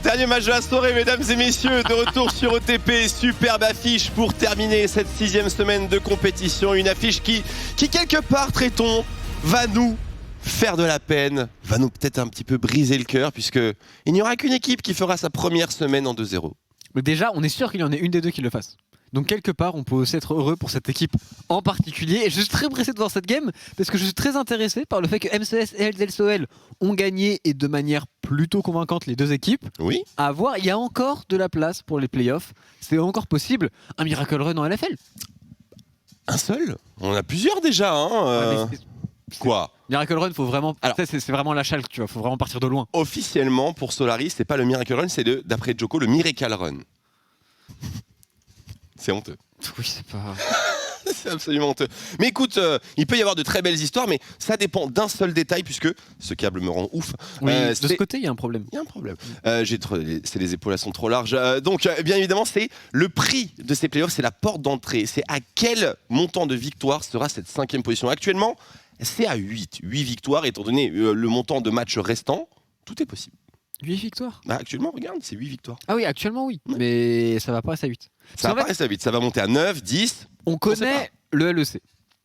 Dernier match de la soirée, mesdames et messieurs, de retour sur OTP. Superbe affiche pour terminer cette 6e semaine de compétition. Une affiche qui quelque part, traitons, va nous faire de la peine, va nous peut-être un petit peu briser le cœur, puisqu'il n'y aura qu'une équipe qui fera sa première semaine en 2-0. Mais déjà, on est sûr qu'il y en ait une des deux qui le fasse. Donc quelque part, on peut aussi être heureux pour cette équipe en particulier. Et je suis très pressé de voir cette game parce que je suis très intéressé par le fait que MCES et LDLCOL ont gagné et de manière plutôt convaincante les deux équipes. Oui. À voir, il y a encore de la place pour les playoffs. C'est encore possible. Un Miracle Run en LFL. Un seul? On en a plusieurs déjà. Hein, Quoi? Miracle Run, faut vraiment. Alors, c'est vraiment la Schalke, tu vois. Faut vraiment partir de loin. Officiellement, pour Solaris, c'est pas le Miracle Run, c'est d'après Joko, le Miracle Run. C'est honteux. Oui, c'est pas. C'est absolument honteux. Mais écoute, il peut y avoir de très belles histoires, mais ça dépend d'un seul détail, puisque ce câble me rend ouf. Oui, de ce côté, il y a un problème. Il y a un problème. C'est les épaules, elles sont trop larges. Donc, bien évidemment, c'est le prix de ces playoffs, c'est la porte d'entrée. C'est à quel montant de victoire sera cette 5e position. Actuellement, c'est à 8. 8 victoires, étant donné le montant de matchs restants, tout est possible. 8 victoires. Bah, actuellement, regarde, c'est 8 victoires. Ah oui, actuellement, oui. Ouais. Mais ça va pas rester à 8. Ça va pas rester à 8, ça va monter à 9, 10. On connaît le LEC.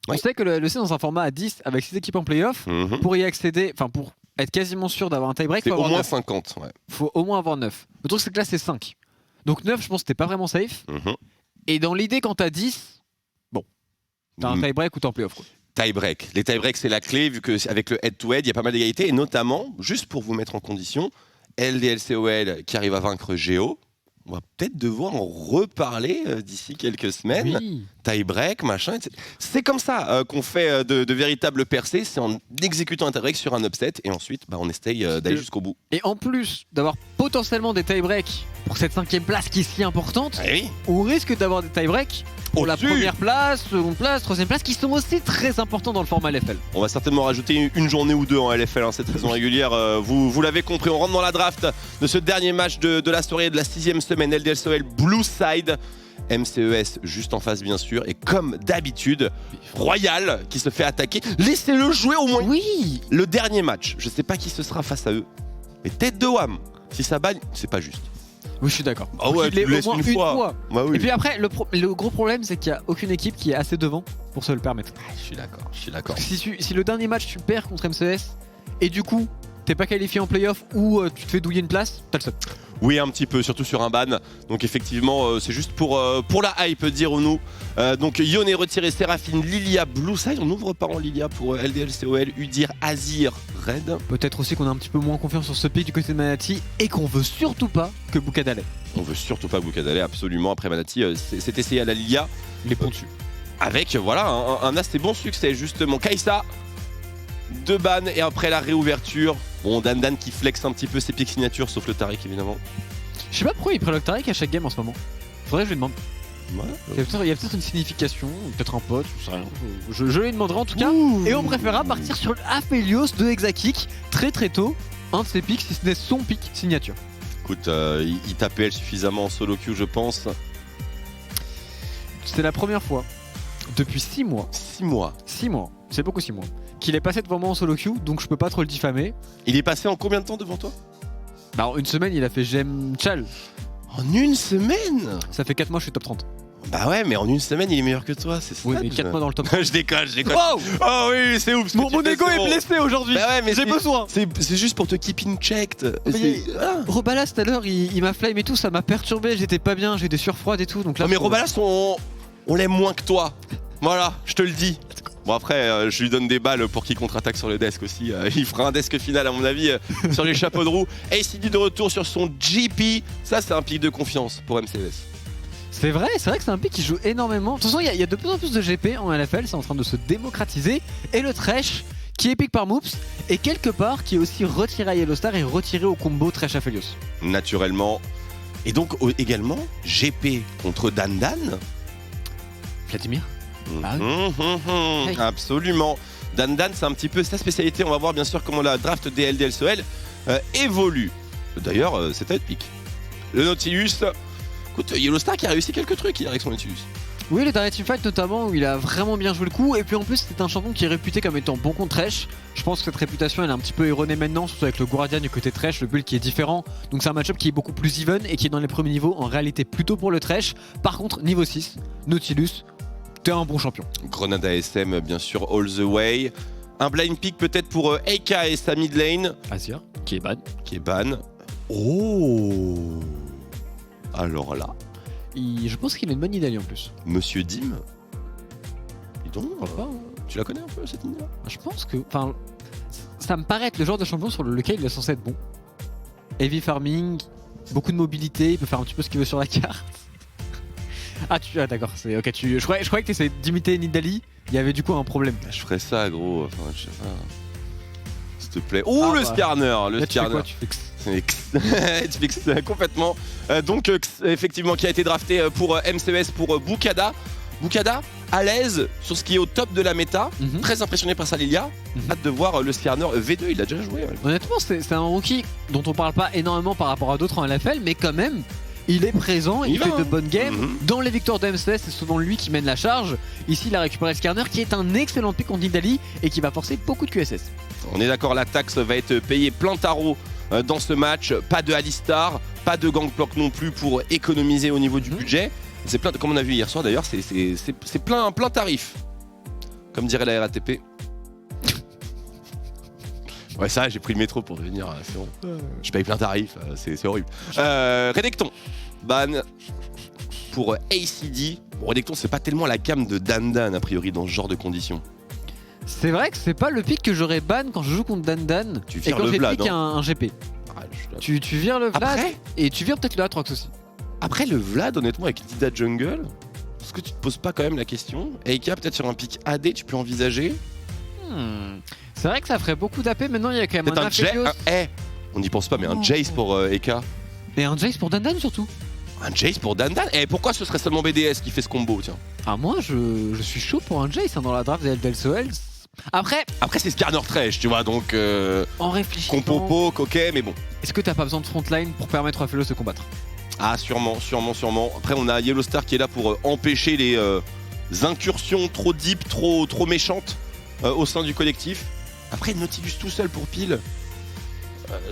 On Oui. sait que le LEC, dans un format à 10, avec 6 équipes en playoff, pour y accéder, enfin pour être quasiment sûr d'avoir un tie-break, C'est faut au avoir moins 9. 50. Ouais. Faut au moins avoir 9. Le truc, c'est que là, c'est 5. Donc 9, je pense que t'es pas vraiment safe. Et dans l'idée, quand t'as 10, bon, t'as un tie-break ou t'es en playoff, quoi. Tie-break. Les tie-breaks, c'est la clé, vu qu'avec le head-to-head, il y a pas mal d'égalité. Et notamment, juste pour vous mettre en condition, LDLCOL qui arrive à vaincre Géo, on va peut-être devoir en reparler d'ici quelques semaines. Oui. Tie-break, machin, etc. C'est comme ça qu'on fait de véritables percées, c'est en exécutant un tie-break sur un upset, et ensuite on essaye d'aller jusqu'au bout. Et en plus d'avoir potentiellement des tie-breaks pour cette 5e place qui est si importante, Ah oui. on risque d'avoir des tie-breaks pour la Au-dessus. première place, seconde place, 3e place, qui sont aussi très importants dans le format LFL. On va certainement rajouter une journée ou deux en LFL, cette saison régulière. Vous l'avez compris, on rentre dans la draft de ce dernier match de la soirée de la 6e semaine. LDLCOL Blue Side, MCES juste en face bien sûr. Et comme d'habitude, Royal qui se fait attaquer. Laissez-le jouer au moins Oui. le dernier match. Je sais pas qui ce sera face à eux. Mais tête de Wham, si ça bagne, c'est pas juste. Oui, je suis d'accord. Ah ouais, Il est tu laisses au moins une fois. Bah oui. Et puis après, le gros problème, c'est qu'il n'y a aucune équipe qui est assez devant pour se le permettre. Je suis d'accord. Si le dernier match tu perds contre MCS et du coup t'es pas qualifié en playoff ou tu te fais douiller une place, t'as le seul. Oui, un petit peu, surtout sur un ban. Donc effectivement, c'est juste pour la hype, dirons-nous. Donc Yon est retiré, Séraphine, Lilia, Blue Side. On n'ouvre pas en Lilia pour LDLCOL, Udir, Azir, Red. Peut-être aussi qu'on a un petit peu moins confiance sur ce pick du côté de Manati et qu'on veut surtout pas que Boukadale. On veut surtout pas Boukadale, absolument. Après Manati, c'est essayé à la Lilia. Les ponts dessus. Avec, voilà, un assez bon succès, justement. Kaisa, 2 bans et après la réouverture. Bon, Dan qui flex un petit peu ses pics signatures, sauf le Tariq, évidemment. Je sais pas pourquoi il préloque Tariq à chaque game en ce moment. Faudrait que je lui demande. Voilà. Il y a peut-être une signification, peut-être un pote, je sais rien. Je lui demanderai en tout cas. Ouh. Et on préférera partir sur l'Aphelios de Hexakick très tôt. Un de ses pics, si ce n'est son pic signature. Écoute, il tapait elle suffisamment en solo queue, je pense. C'est la première fois depuis 6 mois. 6 mois. 6 mois, c'est beaucoup 6 mois. Qu'il est passé devant moi en solo queue, donc je peux pas trop le diffamer. Il est passé en combien de temps devant toi? Bah en une semaine, il a fait Gem Chal. En une semaine? Ça fait 4 mois, je suis top 30. Bah ouais, mais en une semaine, il est meilleur que toi, c'est ça. Oui, mais 4 mois dans le top 30. Je déconne. Wow. Oh oui, c'est ouf. Mon ego est blessé aujourd'hui. Bah ouais, mais j'ai besoin. C'est juste pour te keep in checked. Mais Voilà. Robalas tout à l'heure, il m'a flame et tout, ça m'a perturbé, j'étais pas bien, j'ai eu des sueurs froides et tout. Donc là, Non mais Robalas, on l'aime moins que toi. Voilà, je te le dis. Bon après, je lui donne des balles pour qu'il contre-attaque sur le desk aussi. Il fera un desk final à mon avis sur les chapeaux de roue. ACD de retour sur son GP. Ça c'est un pic de confiance pour MCES. C'est vrai que c'est un pick qui joue énormément. De toute façon, il y a de plus en plus de GP en LFL, c'est en train de se démocratiser. Et le Thresh, qui est pick par Moops, et quelque part qui est aussi retiré à Yellowstar et retiré au combo Thresh Aphelios. Naturellement. Et donc également, GP contre Dan. Vladimir. Ah Hey. Absolument. Dan, c'est un petit peu sa spécialité. On va voir bien sûr comment la draft des LDLCOL évolue. D'ailleurs, c'est à être pick. Le Nautilus. Écoute, Yellowstar qui a réussi quelques trucs hier avec son Nautilus. Oui, le dernier teamfight notamment où il a vraiment bien joué le coup, et puis en plus c'était un champion qui est réputé comme étant bon contre Thresh. Je pense que cette réputation elle est un petit peu erronée maintenant, surtout avec le Guardian du côté Thresh, le build qui est différent. Donc c'est un match-up qui est beaucoup plus even et qui est dans les premiers niveaux en réalité plutôt pour le Thresh. Par contre, niveau 6, Nautilus, t'es un bon champion. Grenade ASM, bien sûr, all the way. Un blind pick peut-être pour AK et sa mid lane. Azir, qui est ban. Qui est ban. Oh. Alors là, Je pense qu'il a une bonne idée en plus. Monsieur Dim. Dis donc, Pourquoi pas, tu la connais un peu cette ligne-là? Je pense que. Enfin, ça me paraît être le genre de champion sur lequel il est censé être bon. Heavy farming, beaucoup de mobilité, il peut faire un petit peu ce qu'il veut sur la carte. Ah, d'accord, c'est ok. Je croyais que tu essayais d'imiter Nidalee, il y avait du coup un problème. Je ferais ça, gros. Enfin, je sais pas. S'il te plaît. Oh, le Skarner. Le Là, tu fais Skarner. quoi, tu fais X. Tu fixes complètement. Donc, effectivement, qui a été drafté pour MCES pour Bukada. Bukada, à l'aise sur ce qui est au top de la méta. Très impressionné par sa Lilia. Hâte de voir le Skarner V2, il a déjà joué. Ouais. Honnêtement, c'est un rookie dont on parle pas énormément par rapport à d'autres en LFL, mais quand même, il est présent, il fait de bonnes games. Dans les victoires de MCS, c'est souvent lui qui mène la charge. Ici, il a récupéré le Skarner qui est un excellent pick contre Nidalee et qui va forcer beaucoup de QSS. On est d'accord, la taxe va être payée plein tarot dans ce match. Pas de Alistar, pas de Gangplank non plus pour économiser au niveau du budget. C'est plein, comme on a vu hier soir d'ailleurs, c'est plein tarif. Comme dirait la RATP. Ouais, ça, j'ai pris le métro pour devenir. C'est bon. Je paye plein tarif, c'est horrible. Redecton, ban pour ACD. Bon, Redecton, c'est pas tellement la gamme de Dandan a priori dans ce genre de conditions. C'est vrai que c'est pas le pick que j'aurais ban quand je joue contre Dandan Tu et vires quand le j'ai Vlad, pick un GP. Ah, Tu vires le Vlad Après et tu vires peut-être le Atrox aussi. Après le Vlad, honnêtement, avec Dida Jungle, est-ce que tu te poses pas quand même la question? Eika, peut-être sur un pick AD, tu peux envisager? C'est vrai que ça ferait beaucoup d'AP. Maintenant, il y a quand même Peut-être un un Aphelios. On n'y pense pas, mais un Jace pour Eka. Et un Jace pour Dandan surtout. Un Jace pour Dandan? Pourquoi ce serait seulement BDS qui fait ce combo, tiens? Ah, moi, je suis chaud pour un Jace dans la draft des LDLCOL. Après, c'est Skarner Thresh, tu vois, donc. en réfléchissant. Compopo, ok, mais bon. Est-ce que t'as pas besoin de frontline pour permettre à Aphelios de combattre? Ah, sûrement. Après, on a Yellowstar qui est là pour empêcher les incursions trop deep, trop méchantes au sein du collectif. Après, Nautilus tout seul pour pile.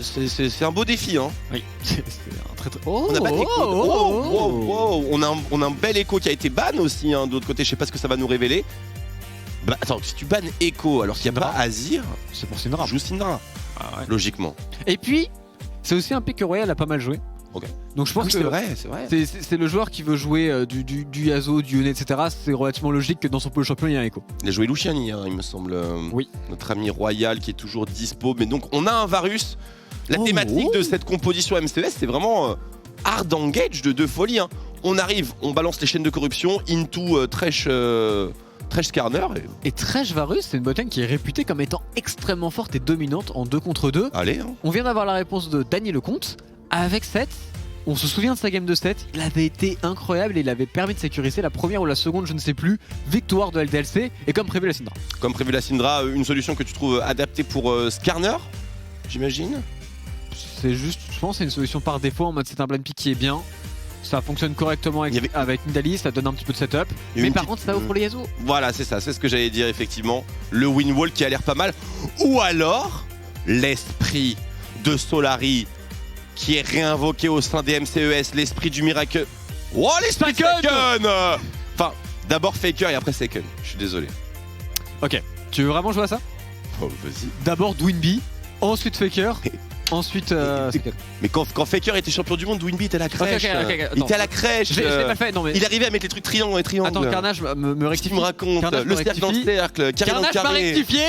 C'est un beau défi, hein. Oui, c'est un très très. Oh, On a pas d'écho. On a un bel écho qui a été ban aussi, hein, de l'autre côté. Je sais pas ce que ça va nous révéler. Bah attends, si tu bannes Echo alors qu'il n'y a pas Azir, c'est pour Syndra. Joue Syndra, logiquement. Et puis, c'est aussi un pick que Royal a pas mal joué. Ok. Donc je pense que c'est vrai. C'est le joueur qui veut jouer du Yasuo, du Yone, etc. C'est relativement logique que dans son pôle champion il y ait un Echo. Il a joué Luciani, hein, il me semble. Oui. Notre ami Royal qui est toujours dispo. Mais donc on a un Varus. La thématique de cette composition MCES, c'est vraiment hard engage de folie. Hein. On arrive, on balance les chaînes de corruption into Thresh Skarner. Et Thresh Varus, c'est une botlane qui est réputée comme étant extrêmement forte et dominante en 2 contre 2. Allez. Hein. On vient d'avoir la réponse de Danny Lecomte. Avec 7, on se souvient de sa game de 7. Il avait été incroyable et il avait permis de sécuriser la première ou la seconde, je ne sais plus, victoire de LDLC. Et comme prévu la Syndra. Comme prévu la Syndra, une solution que tu trouves adaptée pour Skarner, j'imagine. C'est juste, je pense, c'est une solution par défaut en mode c'est un blind pick qui est bien. Ça fonctionne correctement avec Nidalee, ça donne un petit peu de setup. Mais par contre, ça ouvre les Yasuo. Voilà, c'est ça, c'est ce que j'allais dire effectivement. Le win wall qui a l'air pas mal. Ou alors, l'esprit de Solari qui est réinvoqué au sein des MCES, l'esprit du miracle. Oh, l'esprit de Faken. Enfin, d'abord Faker et après Second. Je suis désolé. Ok, tu veux vraiment jouer à ça? Oh, vas-y. D'abord Dwinby, ensuite Faker. Ensuite, mais quand Faker était champion du monde, Dwinby était à la crèche. Okay, il était à la crèche. Je l'ai pas fait, non mais. Il arrivait à mettre les trucs triangles et triangles. Attends, Carnage me rectifie. Tu me racontes Carnage le cercle dans le cercle, carré dans le carré. Carnage m'a rectifié.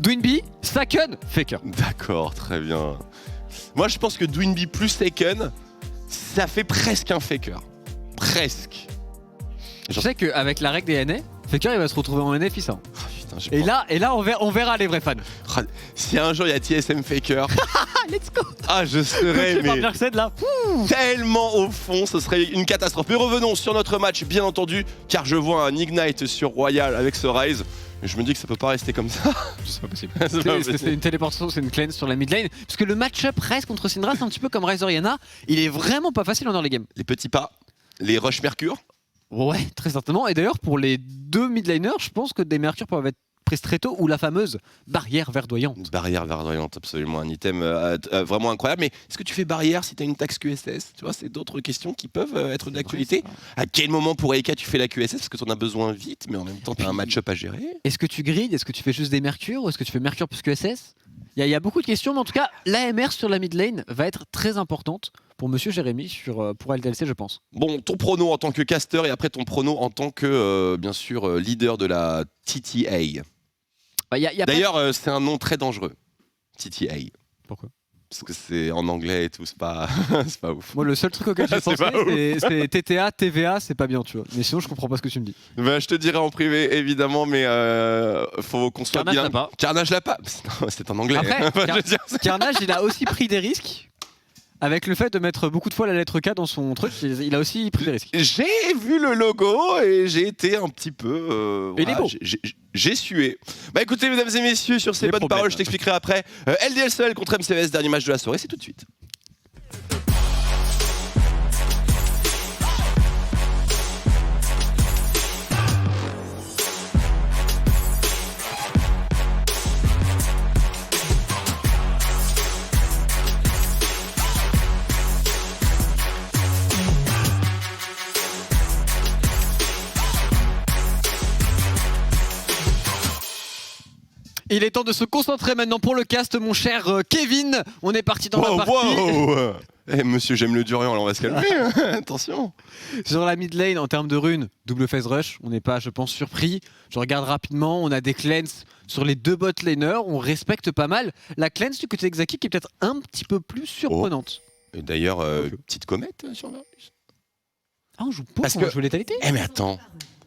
Dwinby, Saken, Faker. D'accord, très bien. Moi, je pense que Dwinby plus Saken, ça fait presque un Faker. Presque. Je sais qu'avec la règle des NA, Faker il va se retrouver en NA fissant. Et là, on verra les vrais fans. Si un jour il y a TSM Faker, let's go. Ah, je serais mais là. Tellement au fond, ce serait une catastrophe. Mais revenons sur notre match, bien entendu, car je vois un Ignite sur Royal avec ce Rise. Et je me dis que ça peut pas rester comme ça. C'est pas possible. C'est une téléportation, c'est une cleanse sur la mid lane. Parce que le match-up Rise contre Syndra, c'est un petit peu comme Rise Oriana. Il est vraiment pas facile en early game. Les petits pas, les rush Mercure. Ouais, très certainement. Et d'ailleurs, pour les deux mid laners, je pense que des mercures peuvent être prises très tôt, ou la fameuse barrière verdoyante. Une barrière verdoyante, absolument un item vraiment incroyable. Mais est-ce que tu fais barrière si tu as une taxe QSS? Tu vois, c'est d'autres questions qui peuvent être d'actualité. À quel moment pour EK tu fais la QSS? Parce que tu en as besoin vite, mais en même temps tu as un match-up à gérer. Est-ce que tu grides? Est-ce que tu fais juste des mercures? Ou est-ce que tu fais mercure plus QSS? Il y a beaucoup de questions, mais en tout cas, l'AMR sur la mid lane va être très importante pour Monsieur Jérémy pour LDLC, je pense. Bon, ton prono en tant que caster et après ton prono en tant que, bien sûr, leader de la TTA. Bah, D'ailleurs, c'est un nom très dangereux, TTA. Pourquoi? Parce que c'est en anglais et tout, c'est pas, c'est pas ouf. Moi, le seul truc auquel j'ai C'est pensé, c'est TTA, TVA, c'est pas bien, tu vois. Mais sinon, je comprends pas ce que tu me dis. Ben, je te dirai en privé, évidemment, mais faut qu'on soit Carnage bien. l'a pas. Carnage l'a pas. C'est en anglais. Après, Je veux dire, Carnage, il a aussi pris des risques. Avec le fait de mettre beaucoup de fois la lettre K dans son truc, il a aussi pris des risques. j'ai vu le logo et j'ai été un petit peu. Il est beau. J'ai sué. Bah écoutez, mesdames et messieurs, sur ces Des bonnes problèmes. paroles, je t'expliquerai après. LDLCL contre MCS, dernier match de la soirée, c'est tout de suite. Il est temps de se concentrer maintenant pour le cast, mon cher Kevin. On est parti dans la partie. Wow. Eh monsieur, j'aime le durian, alors on va se calmer. Attention. Sur la mid lane, en termes de runes, double phase rush, on n'est pas, je pense, surpris. Je regarde rapidement, on a des cleanses sur les deux bot laners, on respecte pas mal. La cleanse du côté Xaki qui est peut-être un petit peu plus surprenante. Et d'ailleurs, petite comète sur Varus. Ah, on joue pour Parce on que- joue létalité. Eh mais attends,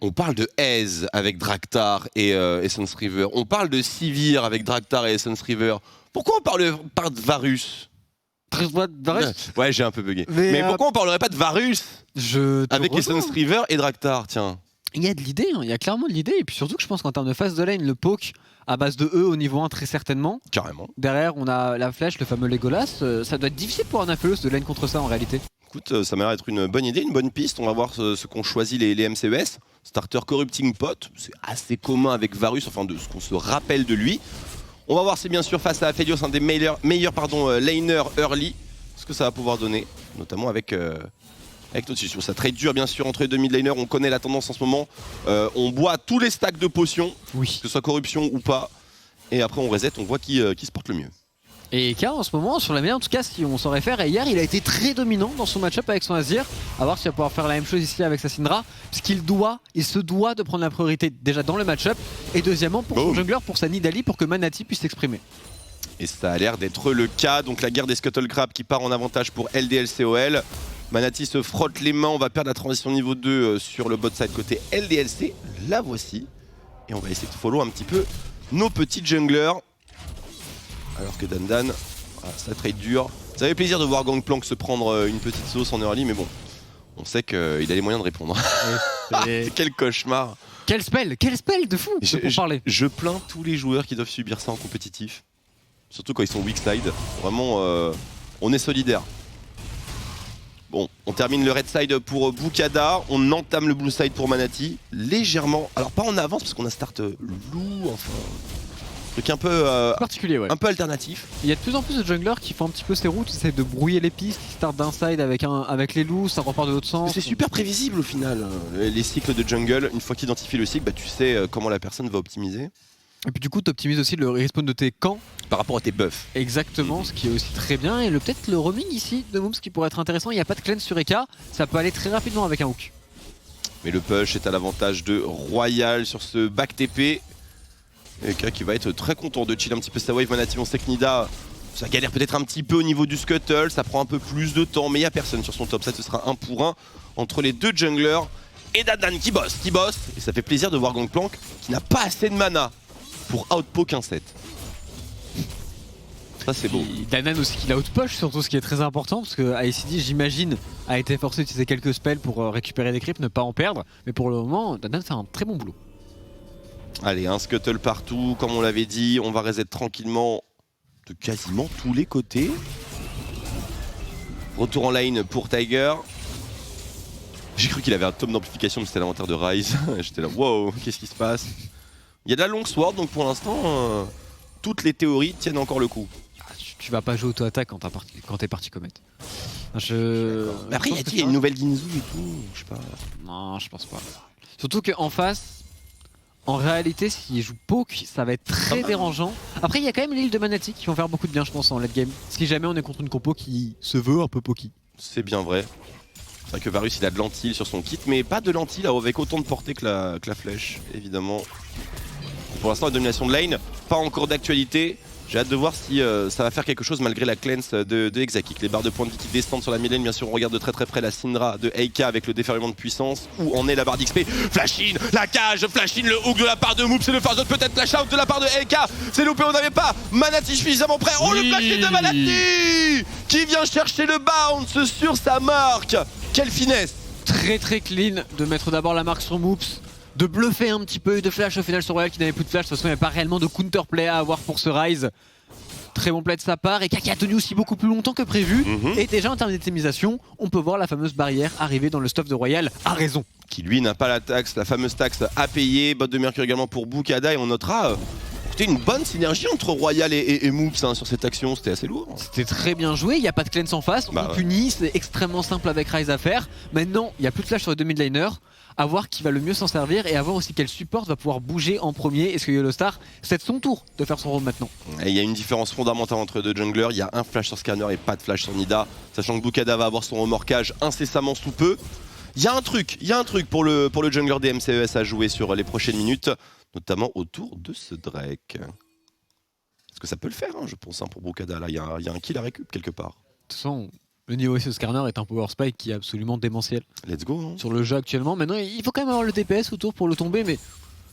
on parle de Aze avec Draktar et Essence River. On parle de Sivir avec Draktar et Essence River. Pourquoi on parle pas de Varus? Varus, Ouais, j'ai un peu bugué. Mais, Mais pourquoi on parlerait pas de Varus je te avec rejoins. Essence River et Draktar? Tiens. Il y a de l'idée, hein, il y a clairement de l'idée. Et puis surtout que je pense qu'en termes de phase de lane, le poke à base de E au niveau 1 très certainement. Carrément. Derrière, on a la flèche, le fameux Legolas. Ça doit être difficile pour un Aphelos de lane contre ça en réalité. Écoute, ça m'a l'air d'être une bonne idée, une bonne piste. On va voir ce qu'ont choisi les MCES. Starter Corrupting Pot, c'est assez commun avec Varus, enfin de ce qu'on se rappelle de lui. On va voir si bien sûr face à Aphelios, un des meilleurs laners early, ce que ça va pouvoir donner, notamment avec notre situation. Ça trade dur bien sûr entre les deux mid laners, on connaît la tendance en ce moment. On boit tous les stacks de potions, Oui. que ce soit corruption ou pas. Et après on reset, on voit qui se porte le mieux. Et K en ce moment, sur la meilleure en tout cas, si on s'en réfère, et hier il a été très dominant dans son match-up avec son Azir. À voir s'il va pouvoir faire la même chose ici avec sa Syndra, puisqu'il se doit de prendre la priorité déjà dans le match-up, et deuxièmement pour son jungler, pour sa Nidalee, pour que Manati puisse s'exprimer. Et ça a l'air d'être le cas, donc la guerre des Scuttle Crab qui part en avantage pour LDLCOL. Manati se frotte les mains, on va perdre la transition niveau 2 sur le bot side côté LDLC. La voici. Et on va essayer de follow un petit peu nos petits junglers. Alors que Dandan, ça trade dur. Ça fait plaisir de voir Gangplank se prendre une petite sauce en early, mais bon, on sait qu'il a les moyens de répondre. Et Quel cauchemar. quel spell de fou pour parler. Je plains tous les joueurs qui doivent subir ça en compétitif. Surtout quand ils sont weak side. Vraiment, on est solidaires. Bon, on termine le red side pour Bukada. On entame le blue side pour Manati. Légèrement, alors pas en avance parce qu'on a start loup, enfin... Truc un peu, Particulier, ouais. un peu alternatif. Il y a de plus en plus de junglers qui font un petit peu ces routes, qui essaient de brouiller les pistes, qui startent d'un side avec les loups, ça repart de l'autre sens. C'est super prévisible au final. Les cycles de jungle, une fois qu'identifies le cycle, bah, tu sais comment la personne va optimiser. Et puis du coup, tu optimises aussi le respawn de tes camps. Par rapport à tes buffs. Exactement, ce qui est aussi très bien. Et peut-être le roaming ici de Mooms qui pourrait être intéressant. Il n'y a pas de cleanse sur Eka, ça peut aller très rapidement avec un hook. Mais le push est à l'avantage de Royal sur ce back TP. Eka qui va être très content de chill un petit peu sa wave. Manati, on sait que Nida, ça galère peut-être un petit peu au niveau du scuttle, ça prend un peu plus de temps, mais il n'y a personne sur son top side, ce sera 1 pour 1 entre les deux junglers. Et Dandan qui bosse, et ça fait plaisir de voir Gangplank qui n'a pas assez de mana pour outpoke un set. Ça c'est beau. Et Danan aussi qui l'a outpush, surtout ce qui est très important, parce que ICD, j'imagine, a été forcé d'utiliser quelques spells pour récupérer des creeps, ne pas en perdre. Mais pour le moment, Danan fait un très bon boulot. Allez, un scuttle partout, comme on l'avait dit, on va reset tranquillement de quasiment tous les côtés. Retour en lane pour Tiger. J'ai cru qu'il avait un tome d'amplification, mais c'était l'inventaire de Ryze. J'étais là, wow, qu'est-ce qui se passe? Il y a de la longsword, donc pour l'instant, toutes les théories tiennent encore le coup. Tu vas pas jouer auto-attaque quand t'es parti comète. Mais après, il y a une nouvelle Ginzu et tout, je sais pas. Non, je pense pas. Surtout qu'en face, en réalité, s'il joue poke, ça va être très dérangeant. Après, il y a quand même l'île de Manati qui vont faire beaucoup de bien, je pense, en late game. Si jamais on est contre une compo qui se veut un peu pokey. C'est bien vrai. C'est vrai que Varus, il a de l'antil sur son kit, mais pas de l'antil avec autant de portée que la flèche, évidemment. Pour l'instant, la domination de lane, pas encore d'actualité. J'ai hâte de voir si ça va faire quelque chose malgré la cleanse de Exakik. Les barres de points de vie qui descendent sur la mid lane, bien sûr on regarde de très très près la Syndra de Eika avec le déferlement de puissance. Où en est la barre d'XP? Flash in, la cage, flash in, le hook de la part de Moop, c'est le first shot, peut-être flash out de la part de Eika. C'est loupé, on n'avait pas Manati suffisamment prêt. Oh, le flash in de Manati qui vient chercher le bounce sur sa marque. Quelle finesse! Très très clean de mettre d'abord la marque sur Moops, de bluffer un petit peu, de flash au final sur Royal qui n'avait plus de flash. De toute façon il n'y avait pas réellement de counterplay à avoir pour ce Ryze. Très bon play de sa part, et Kaki a tenu aussi beaucoup plus longtemps que prévu. Et déjà en termes d'itemisation, on peut voir la fameuse barrière arriver dans le stuff de Royal à raison. Qui lui n'a pas la taxe, la fameuse taxe à payer. Bot de Mercure également pour Bukada, et on notera c'était une bonne synergie entre Royal et Moops sur cette action, c'était assez lourd. C'était très bien joué, il n'y a pas de cleanse en face, on punit, c'est extrêmement simple avec Ryze à faire. Maintenant, il n'y a plus de flash sur les deux mid laners. À voir qui va le mieux s'en servir et à voir aussi quel support va pouvoir bouger en premier. Est-ce que Yellowstar, c'est son tour de faire son rôle maintenant? Et il y a une différence fondamentale entre deux junglers. Il y a un flash sur Scanner et pas de flash sur Nida. Sachant que Bukada va avoir son remorquage incessamment sous peu. Il y a un truc pour le jungler des MCES à jouer sur les prochaines minutes. Notamment autour de ce Drake. Parce que ça peut le faire, je pense, pour Bukada. Là, il y a un kill à récup quelque part. De toute façon, le niveau SE Skarner est un power spike qui est absolument démentiel. Let's go. Sur le jeu actuellement. Maintenant, il faut quand même avoir le DPS autour pour le tomber, mais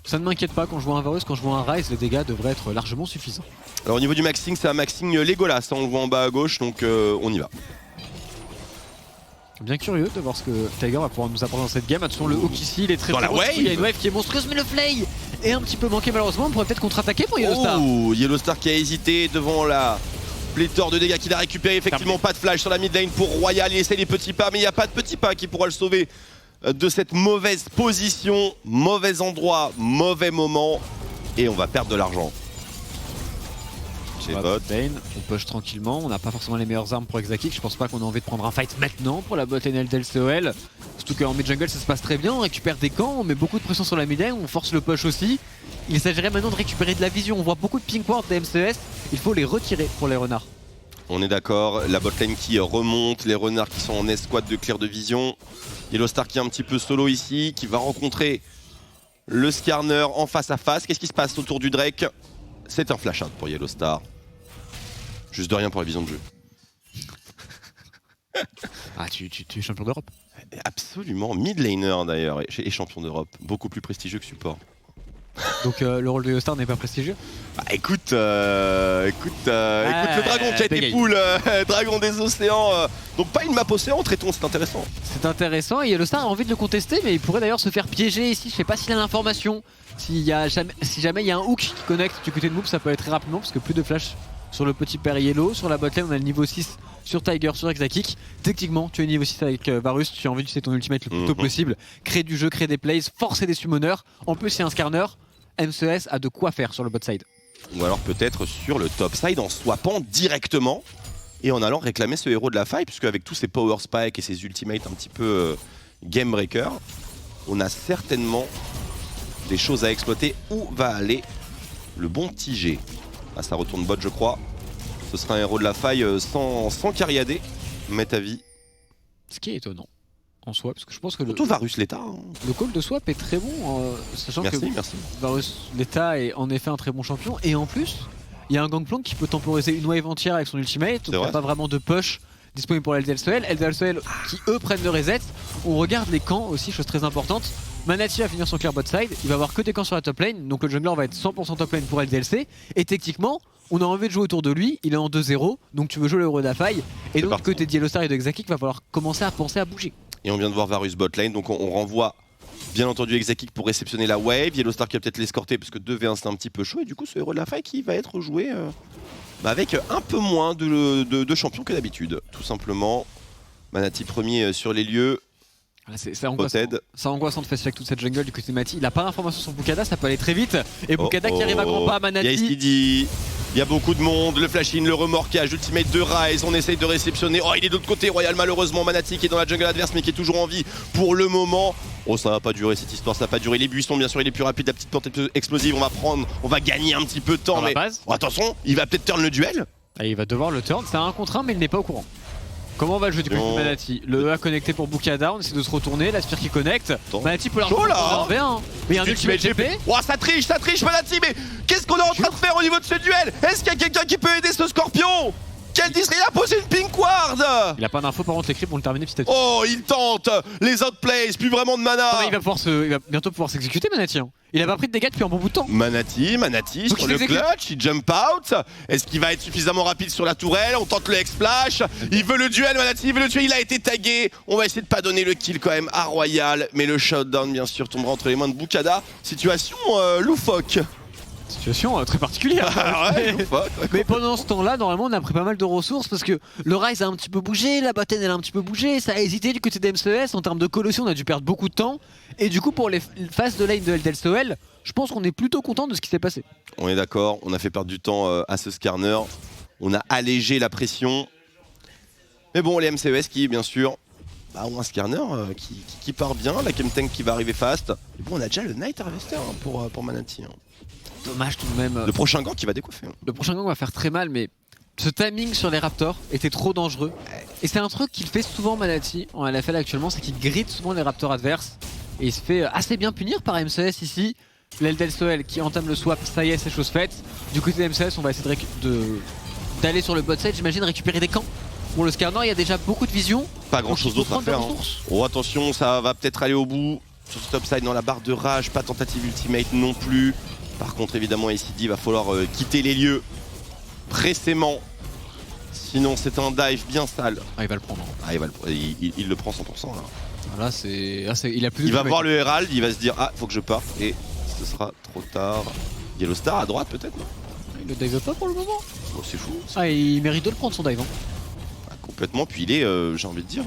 ça ne m'inquiète pas. Quand je vois un Varus, quand je vois un Ryze, les dégâts devraient être largement suffisants. Alors au niveau du maxing, c'est un maxing Legolas, on le voit en bas à gauche, donc on y va. Bien curieux de voir ce que Tiger va pouvoir nous apporter dans cette game. Attention, le hook ici, il est très dans la wave. Il y a une wave qui est monstrueuse, mais le flay est un petit peu manqué malheureusement. On pourrait peut-être contre-attaquer pour Yellowstar. Oh, Yellowstar qui a hésité devant la pléthore de dégâts qu'il a récupéré. Effectivement, pas de flash sur la mid lane pour Royal. Il essaie les petits pas, mais il n'y a pas de petits pas qui pourra le sauver de cette mauvaise position, mauvais endroit, mauvais moment. Et on va perdre de l'argent. On push tranquillement, on n'a pas forcément les meilleures armes pour Exakik. Je pense pas qu'on a envie de prendre un fight maintenant pour la bot lane LDLCOL. Surtout qu'en mid jungle ça se passe très bien, on récupère des camps, on met beaucoup de pression sur la mid lane, on force le push aussi. Il s'agirait maintenant de récupérer de la vision, on voit beaucoup de pink ward des MCES, il faut les retirer pour les renards. On est d'accord, la bot lane qui remonte, les renards qui sont en escouade de clear de vision. Yellowstar qui est un petit peu solo ici, qui va rencontrer le Skarner en face à face. Qu'est-ce qui se passe autour du Drake? C'est un flash out pour Yellowstar. Juste de rien pour la vision de jeu. Ah, tu es champion d'Europe? Absolument, mid laner d'ailleurs, et champion d'Europe. Beaucoup plus prestigieux que support. Donc le rôle de Yellowstar n'est pas prestigieux? Bah écoute, le dragon qui a été full, dragon des océans. Donc pas une map océan, traitons, c'est intéressant. C'est intéressant et Yellowstar a envie de le contester, mais il pourrait d'ailleurs se faire piéger ici. Je sais pas s'il a l'information. Si jamais il y a un hook qui connecte du côté de Moop, ça peut aller très rapidement parce que plus de flash sur le petit père Yellow. Sur la botlane, on a le niveau 6 sur Tiger, sur Exakik. Techniquement, tu es niveau 6 avec Varus, tu as envie d'utiliser ton ultimate le plus tôt possible. Créer du jeu, créer des plays, forcer des summoners. En plus, il y a un Skarner. MCES a de quoi faire sur le bot side. Ou alors peut-être sur le top side en swappant directement et en allant réclamer ce héros de la faille, puisque avec tous ses power spikes et ses ultimates un petit peu game breaker, on a certainement des choses à exploiter. Où va aller le bon petit G? Ah, ça retourne bot je crois. Ce sera un héros de la faille sans cariader, met à vie. Ce qui est étonnant en soi, parce que je pense que surtout Varus Leta. Le call de swap est très bon, sachant que Varus Leta est en effet un très bon champion. Et en plus, il y a un Gangplank qui peut temporiser une wave entière avec son ultimate. Donc il n'y a pas vraiment de push disponible pour LDLCOL. LDLCOL qui eux prennent le reset. On regarde les camps aussi, chose très importante. Manati va finir son clear bot side, il va avoir que des camps sur la top lane, donc le jungler va être 100% top lane pour LDLC. Et techniquement, on a envie de jouer autour de lui, il est en 2-0, donc tu veux jouer le héros de la faille. Et donc côté de Yellowstar et de Exakik, va falloir commencer à penser à bouger. Et on vient de voir Varus bot lane, donc on renvoie bien entendu Exakik pour réceptionner la wave. Yellowstar qui va peut-être l'escorter parce que 2v1 c'est un petit peu chaud. Et du coup ce héros de la faille qui va être joué avec un peu moins de champions que d'habitude. Tout simplement, Manati premier sur les lieux. C'est angoissant. C'est angoissant de face check toute cette jungle du côté de Mati. Il a pas d'informations sur Bukada, ça peut aller très vite. Et Bukada qui arrive à grands pas, Manati. Il y a STD, il y a beaucoup de monde, le flash-in, le remorquage, ultimate de Ryze, on essaye de réceptionner. Oh, il est de l'autre côté, Royal malheureusement, Manati qui est dans la jungle adverse mais qui est toujours en vie pour le moment. Oh, ça va pas durer cette histoire, ça va pas durer. Les buissons, bien sûr, il est plus rapide, la petite porte explosive, on va gagner un petit peu de temps. Dans la Mais base. oh, attention, il va peut-être turn le duel. Et il va devoir le turn, c'est un contre 1 mais il n'est pas au courant. Comment on va le jouer du côté de Manati? Le E a connecté pour Bukada, on essaie de se retourner, la Spire qui connecte. Manati peut leur chaud, là, en V1. Mais il y a un ultimate GP. Oh, ça triche Manati, mais qu'est-ce qu'on est en train de faire au niveau de ce duel? Est-ce qu'il y a quelqu'un qui peut aider ce Scorpion? Quel district? Il a posé une pink ward. Il a pas d'infos par contre, les creeps vont le terminer petit à petit. Oh, il tente les outplays, plus vraiment de mana. Non, mais il va bientôt pouvoir s'exécuter Manati. Il a pas pris de dégâts depuis un bon bout de temps. Manati Donc sur le clutch, il jump out. Est-ce qu'il va être suffisamment rapide sur la tourelle? On tente le X-Splash. Il veut le duel, Manati, il veut le tuer, il a été tagué. On va essayer de pas donner le kill quand même à Royal. Mais le shutdown, bien sûr, tombera entre les mains de Bukada. Situation loufoque. Situation très particulière. Ouais, loufoque. Mais pendant ce temps-là, normalement, on a pris pas mal de ressources parce que le Ryze a un petit peu bougé, la botlane elle a un petit peu bougé, ça a hésité du côté d'MCES. En termes de colossation, on a dû perdre beaucoup de temps. Et du coup, pour les phases de lane de LDLSOL, je pense qu'on est plutôt content de ce qui s'est passé. On est d'accord, on a fait perdre du temps à ce Skarner. On a allégé la pression. Mais bon, les MCES qui, bien sûr, ont un Skarner qui part bien, la Chemtank qui va arriver fast. Et bon, on a déjà le Night Harvester pour Manati. Dommage tout de même. Le prochain gang qui va décoiffer. Le prochain gang va faire très mal, mais ce timing sur les Raptors était trop dangereux. Et c'est un truc qu'il fait souvent Manati en LFL actuellement, c'est qu'il grid souvent les Raptors adverses. Et il se fait assez bien punir par MCS ici. L'LDLSOL qui entame le swap, ça y est, c'est chose faite. Du côté de MCS, on va essayer d'aller sur le bot side, j'imagine, récupérer des camps. Pour le Skarner, il y a déjà beaucoup de vision. Pas grand chose d'autre à faire. Oh, attention, ça va peut-être aller au bout. Sur ce top side dans la barre de rage, pas tentative ultimate non plus. Par contre, évidemment, ACD va falloir quitter les lieux pressément. Sinon, c'est un dive bien sale. Ah, il va le prendre. Ah, il le prend 100% là. Là, il va voir le Herald, il va se dire ah, faut que je parte et ce sera trop tard. Yellow Star à droite peut-être, non? Il le dive pas pour le moment. Oh, c'est fou. Ah, il mérite de le prendre son dive. Ah, complètement, puis il est, j'ai envie de dire,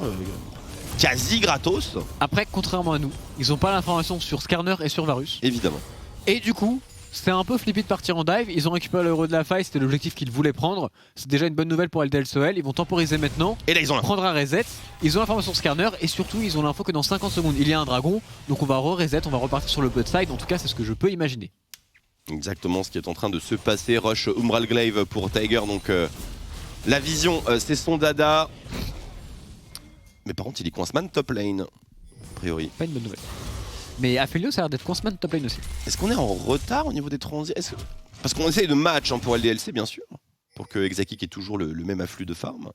quasi gratos. Après, contrairement à nous, ils ont pas l'information sur Skarner et sur Varus. Évidemment. Et du coup, c'était un peu flippy de partir en dive. Ils ont récupéré l'euro de la faille, c'était l'objectif qu'ils voulaient prendre. C'est déjà une bonne nouvelle pour LDLSOL. Ils vont temporiser maintenant. Et là, ils ont prendre un reset. Ils ont l'information sur Skarner et surtout, ils ont l'info que dans 50 secondes, il y a un dragon. Donc on va re-reset, on va repartir sur le bot side. En tout cas, c'est ce que je peux imaginer. Exactement ce qui est en train de se passer. Rush Umbral Glaive pour Tiger. Donc la vision, c'est son dada. Mais par contre, il est coinceman top lane, a priori. Pas une bonne nouvelle. Mais Aphelios ça a l'air d'être coinceman top lane aussi. Est-ce qu'on est en retard au niveau des transitions? Parce qu'on essaye de match pour LDLC, bien sûr. Pour que Exakik ait toujours le même afflux de farm.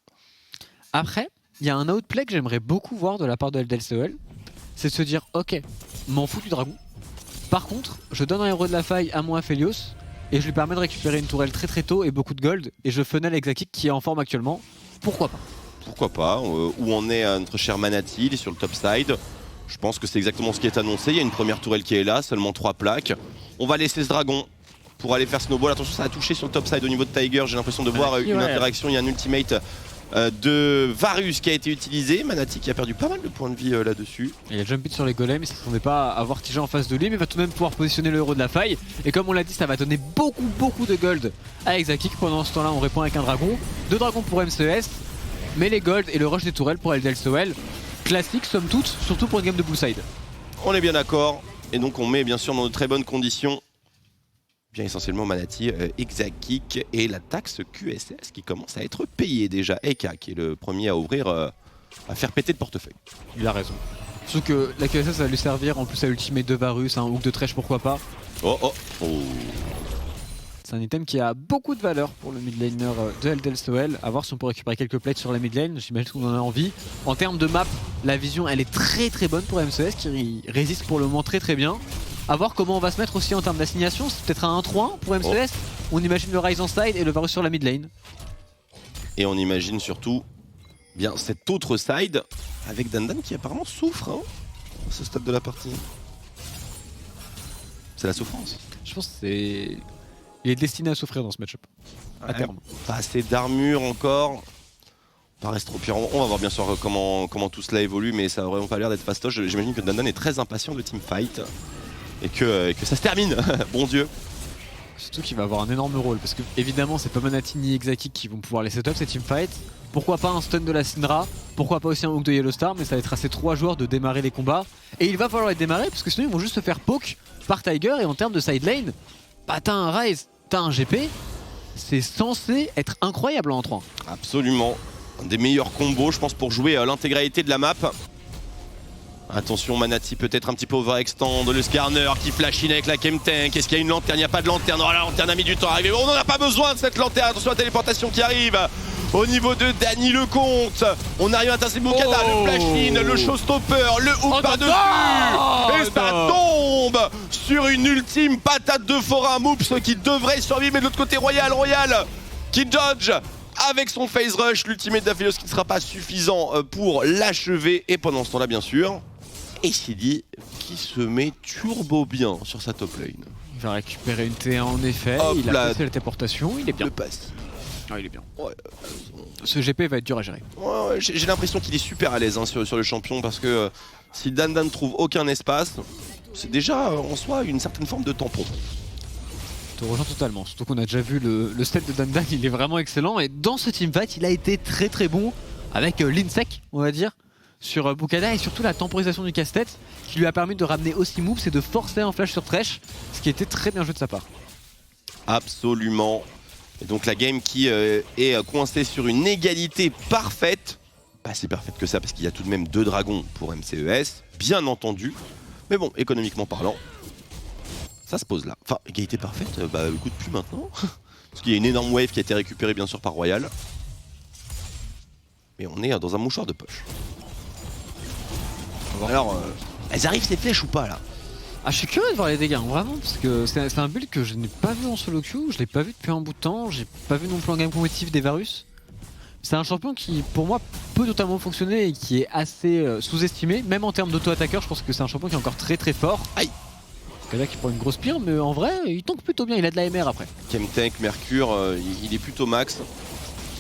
Après, il y a un outplay que j'aimerais beaucoup voir de la part de LDLCOL. C'est de se dire, ok, m'en fous du dragon. Par contre, je donne un héros de la faille à mon Aphelios et je lui permets de récupérer une tourelle très tôt et beaucoup de gold. Et je funnel Exakik qui est en forme actuellement. Pourquoi pas? Pourquoi pas, où en est notre cher Manati, il est sur le top side. Je pense que c'est exactement ce qui est annoncé, il y a une première tourelle qui est là, seulement 3 plaques. On va laisser ce dragon pour aller faire snowball. Attention, ça a touché sur le top side au niveau de Tiger, j'ai l'impression de voir une interaction, il y a un ultimate de Varus qui a été utilisé. Manati qui a perdu pas mal de points de vie là-dessus. Il a jump it sur les golems, il ne s'attendait pas à avoir TJ en face de lui, mais il va tout de même pouvoir positionner le héros de la faille. Et comme on l'a dit, ça va donner beaucoup de gold à Exakik. Pendant ce temps-là, on répond avec un dragon. 2 dragons pour MCES, mais les gold et le rush des tourelles pour LDLSOL. Classique somme toute, surtout pour une game de bullside. On est bien d'accord, et donc on met bien sûr dans de très bonnes conditions, bien essentiellement Manati, Exakik et la taxe QSS qui commence à être payée déjà. Eka qui est le premier à ouvrir, à faire péter le portefeuille. Il a raison. Surtout que la QSS va lui servir en plus à ultimate de Varus, un hook de Thresh pourquoi pas. Oh. C'est un item qui a beaucoup de valeur pour le mid laner de LDLSOL. A voir si on peut récupérer quelques plates sur la mid lane, j'imagine qu'on en a envie. En termes de map, la vision elle est très bonne pour MCS qui résiste pour le moment très bien. A voir comment on va se mettre aussi en termes d'assignation, c'est peut-être un 1-3-1 pour MCS. On imagine le Ryze en side et le Varus sur la mid lane. Et on imagine surtout bien cet autre side avec Dandan qui apparemment souffre à ce stade de la partie. C'est la souffrance. Je pense que c'est... Il est destiné à souffrir dans ce match-up, à terme. Pas assez d'armure encore. Ça reste trop pire. On va voir bien sûr comment tout cela évolue, mais ça a vraiment pas l'air d'être fastoche. J'imagine que Dandan est très impatient de teamfight et que ça se termine. Bon Dieu. Surtout qu'il va avoir un énorme rôle parce que évidemment c'est pas Manati ni Exaki qui vont pouvoir les setup ces teamfights. Pourquoi pas un stun de la Syndra, pourquoi pas aussi un hook de Yellow Star, mais ça va être à ces 3 joueurs de démarrer les combats. Et il va falloir les démarrer parce que sinon ils vont juste se faire poke par Tiger. Et en termes de side lane, bah t'as un Ryze, t'as un GP, c'est censé être incroyable en 3. Absolument. Un des meilleurs combos je pense pour jouer l'intégralité de la map. Attention, Manati peut-être un petit peu overextend, le Skarner qui flash in avec la Chemtank. Est-ce qu'il y a une lanterne? Il n'y a pas de lanterne. Oh, la lanterne a mis du temps à arriver. On n'en a pas besoin de cette lanterne. Attention à la téléportation qui arrive. Au niveau de Danny Lecomte, on arrive à tasser Moukada, le flash in, le showstopper, le hook par-dessus. Et ça tombe sur une ultime patate de forain. Moops qui devrait survivre, mais de l'autre côté, Royal qui dodge avec son phase rush, l'ultimate d'Aphelios qui ne sera pas suffisant pour l'achever. Et pendant ce temps-là, bien sûr, ACD qui se met turbo bien sur sa top lane. Il va récupérer une T1 en effet, Hop il a là, passé la téléportation, il est bien. Le pass. Ah, il est bien. Ouais, Ce GP va être dur à gérer. ouais, j'ai l'impression qu'il est super à l'aise sur le champion parce que si Dandan ne trouve aucun espace, c'est déjà en soi une certaine forme de tampon. Je te rejoins totalement, surtout qu'on a déjà vu le set de Dandan, il est vraiment excellent. Et dans ce teamfight, il a été très très bon avec l'insec, on va dire, sur Moukada. Et surtout la temporisation du casse-tête qui lui a permis de ramener aussi Moops et de forcer un flash sur Thresh, ce qui était très bien joué de sa part. Absolument. Et donc la game qui est coincée sur une égalité parfaite. Pas si parfaite que ça parce qu'il y a tout de même 2 dragons pour MCES, bien entendu. Mais bon, économiquement parlant, ça se pose là. Enfin, égalité parfaite, bah écoute, plus maintenant. Parce qu'il y a une énorme wave qui a été récupérée bien sûr par Royal. Mais on est dans un mouchoir de poche. Alors, elles arrivent ces flèches ou pas là? Ah, je suis curieux de voir les dégâts, hein, vraiment, parce que c'est un build que je n'ai pas vu en solo queue, je l'ai pas vu depuis un bout de temps, j'ai pas vu non plus en game compétitif des Varus. C'est un champion qui, pour moi, peut totalement fonctionner et qui est assez sous-estimé, même en termes d'auto-attaqueur. Je pense que c'est un champion qui est encore très très fort. Aïe! Là qui prend une grosse pire, mais en vrai, il tank plutôt bien, il a de la MR après. Chemtank, Mercure, il est plutôt max.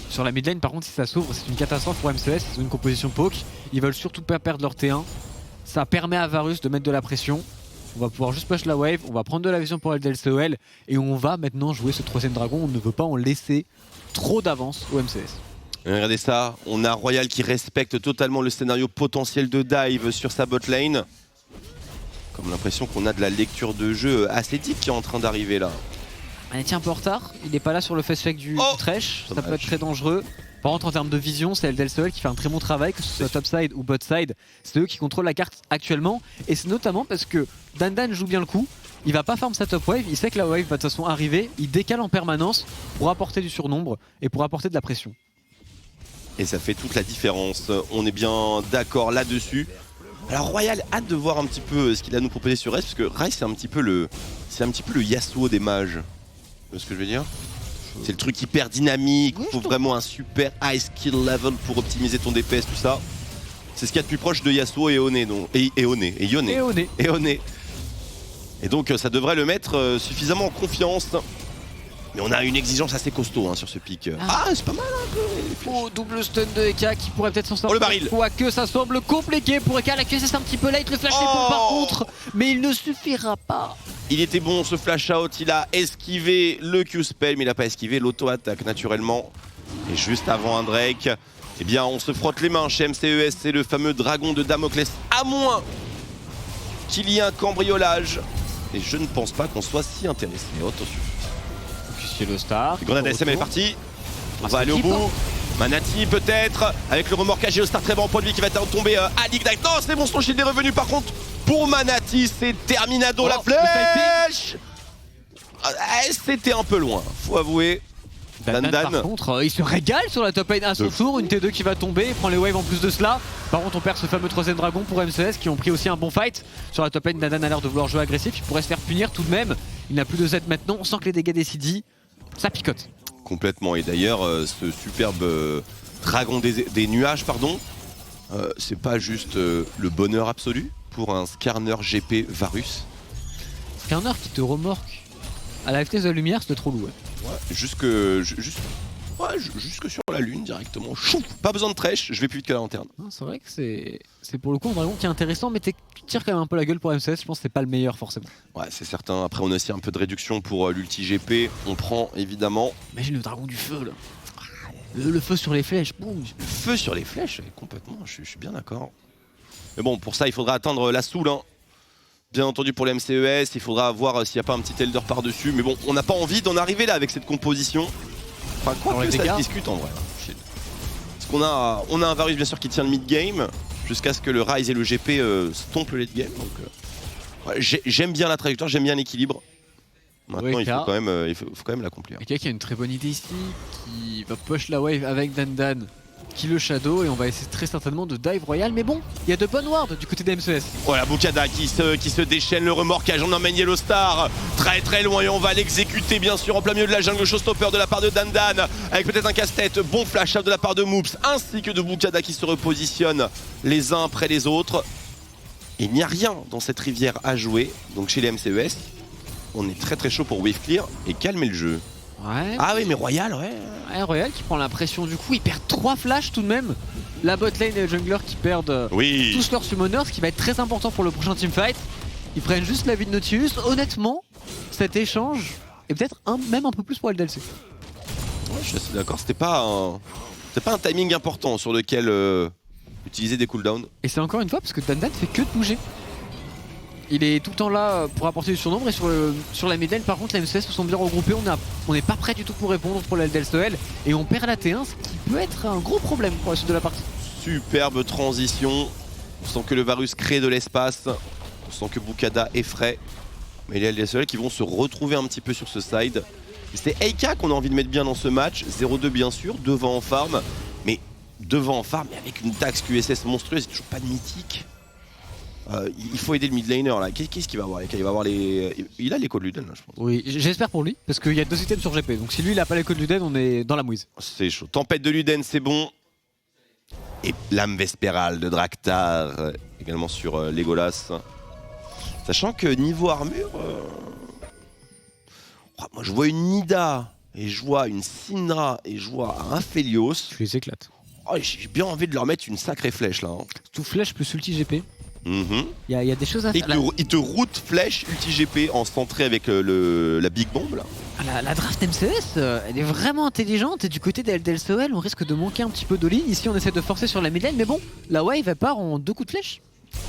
Sur la mid lane, par contre, si ça s'ouvre, c'est une catastrophe pour MCS, ils ont une composition poke, ils veulent surtout pas perdre leur T1. Ça permet à Varus de mettre de la pression. On va pouvoir juste push la wave, on va prendre de la vision pour LDLCOL et on va maintenant jouer ce 3ème dragon. On ne veut pas en laisser trop d'avance au MCS. Regardez ça, on a Royal qui respecte totalement le scénario potentiel de dive sur sa bot lane. Comme l'impression qu'on a de la lecture de jeu assez deep qui est en train d'arriver là. Il est un peu en retard, il n'est pas là sur le face check du Thresh, ça peut être très dangereux. Par contre en termes de vision, c'est LDLCOL qui fait un très bon travail, que ce soit topside ou botside. C'est eux qui contrôlent la carte actuellement. Et c'est notamment parce que Dandan joue bien le coup. Il va pas farm sa top wave, il sait que la wave va de toute façon arriver. Il décale en permanence pour apporter du surnombre et pour apporter de la pression. Et ça fait toute la différence, on est bien d'accord là-dessus. Alors Royal, hâte de voir un petit peu ce qu'il a à nous proposer sur Ryze, parce que Ryze c'est un petit peu le Yasuo des mages. Tu vois ce que je veux dire? C'est le truc hyper dynamique, il faut vraiment un super high skill level pour optimiser ton DPS, tout ça. C'est ce qu'il y a de plus proche de Yasuo et Yone. Et donc ça devrait le mettre suffisamment en confiance. Mais on a une exigence assez costaud sur ce pic. Ah, c'est pas mal un peu. Oh, double stun de Eka qui pourrait peut-être s'en sortir. Oh, le baril. Quoique ça semble compliqué pour Eka. La QSS c'est un petit peu late, le flash est bon par contre. Mais il ne suffira pas. Il était bon ce flash out, il a esquivé le Q-spell, mais il n'a pas esquivé l'auto-attaque naturellement. Et juste avant un Drake, eh bien on se frotte les mains chez MCES, c'est le fameux dragon de Damoclès. À moins qu'il y ait un cambriolage. Et je ne pense pas qu'on soit si intéressé. Attention. Le star. Grenade SM elle est partie. On va aller au bout. Manati peut-être. Avec le remorquage et le star très bon point de vie qui va tomber à l'Ignite. Non, c'est bon, son shield est revenu par contre. Pour Manati, c'est Terminado la flèche. C'était un peu loin, faut avouer. Dandan par contre, il se régale sur la top lane à son tour. Une T2 qui va tomber, il prend les waves en plus de cela. Par contre, on perd ce fameux 3ème dragon pour MCS qui ont pris aussi un bon fight. Sur la top lane, Dandan a l'air de vouloir jouer agressif. Il pourrait se faire punir tout de même. Il n'a plus de Z maintenant. On sent que les dégâts des CD, ça picote. Complètement. Et d'ailleurs, ce superbe dragon des nuages, pardon, c'est pas juste le bonheur absolu pour un Skarner GP Varus. Skarner qui te remorque à la vitesse de la lumière, c'était trop lourd. Ouais, juste Ouais, jusque sur la lune directement. Chou, pas besoin de trèche, je vais plus vite que la lanterne. C'est vrai que c'est pour le coup un dragon qui est intéressant, mais tu tires quand même un peu la gueule pour MCS. Je pense que c'est pas le meilleur forcément. Ouais, c'est certain. Après, on a aussi un peu de réduction pour l'ulti GP. On prend évidemment. Imagine le dragon du feu là. Le feu sur les flèches, boum. Le feu sur les flèches, complètement, je suis bien d'accord. Mais bon, pour ça, il faudra atteindre la soul. Hein. Bien entendu, pour les MCES, il faudra voir s'il n'y a pas un petit Elder par-dessus. Mais bon, on n'a pas envie d'en arriver là avec cette composition. Enfin, quoi que ça se discute en vrai. Parce qu'on a, un Varus bien sûr qui tient le mid-game, jusqu'à ce que le Ryze et le GP stompent le late-game. Donc, ouais, j'aime bien la trajectoire, j'aime bien l'équilibre. Maintenant, il faut quand même l'accomplir. Eka qui a une très bonne idée ici, qui va push la wave avec Dandan, qui le shadow, et on va essayer très certainement de dive royal. Mais bon, il y a de bonnes wards du côté des MCS. Voilà, Bukada qui se déchaîne, le remorquage, on emmène Yellow Star très très loin et on va l'exécuter bien sûr en plein milieu de la jungle. Showstopper de la part de Dandan, avec peut-être un casse-tête, bon flash de la part de Moops, ainsi que de Bukada qui se repositionnent les uns après les autres. Il n'y a rien dans cette rivière à jouer, donc chez les MCES. On est très très chaud pour wave clear et calmer le jeu. Ouais. Ah oui, mais Royal, ouais. Ouais, Royal qui prend la pression du coup, il perd 3 flashs tout de même. La botlane et le jungler qui perdent tous leurs summoners, ce qui va être très important pour le prochain teamfight. Ils prennent juste la vie de Nautilus. Honnêtement, cet échange est peut-être même un peu plus pour LDLC. Ouais, je suis assez d'accord, c'était pas un timing important sur lequel utiliser des cooldowns. Et c'est encore une fois parce que Dandan fait que de bouger. Il est tout le temps là pour apporter du surnombre, et sur la mid lane par contre les MCS se sont bien regroupés, on n'est pas prêt du tout pour répondre pour la LDLC et on perd la T1, ce qui peut être un gros problème pour la suite de la partie. Superbe transition, on sent que le Varus crée de l'espace, on sent que Bukada effraie, mais les LDLC qui vont se retrouver un petit peu sur ce side. C'est Eika qu'on a envie de mettre bien dans ce match, 0-2 bien sûr, devant en farm, mais avec une taxe QSS monstrueuse, c'est toujours pas de mythique. Il faut aider le mid laner là. Qu'est-ce qu'il va avoir? Il va avoir il a l'écho de Luden là, je pense. Oui, j'espère pour lui parce qu'il y a 2 items sur GP. Donc si lui il a pas l'écho de Luden, on est dans la mouise. C'est chaud. Tempête de Luden, c'est bon. Et Lame Vespérale de Draktar également sur Legolas. Sachant que niveau armure, moi je vois une Nida et je vois une Syndra et je vois un Aphelios. Tu les éclates. Oh, j'ai bien envie de leur mettre une sacrée flèche là. Hein. Tout flèche plus ulti GP. Il y a des choses à faire. Il te route flèche ulti GP en centré avec la big bomb là. La draft MCS, elle est vraiment intelligente, et du côté des LDLCOL on risque de manquer un petit peu de ligne. Ici on essaie de forcer sur la mid lane, mais bon, la wave elle part en 2 coups de flèche.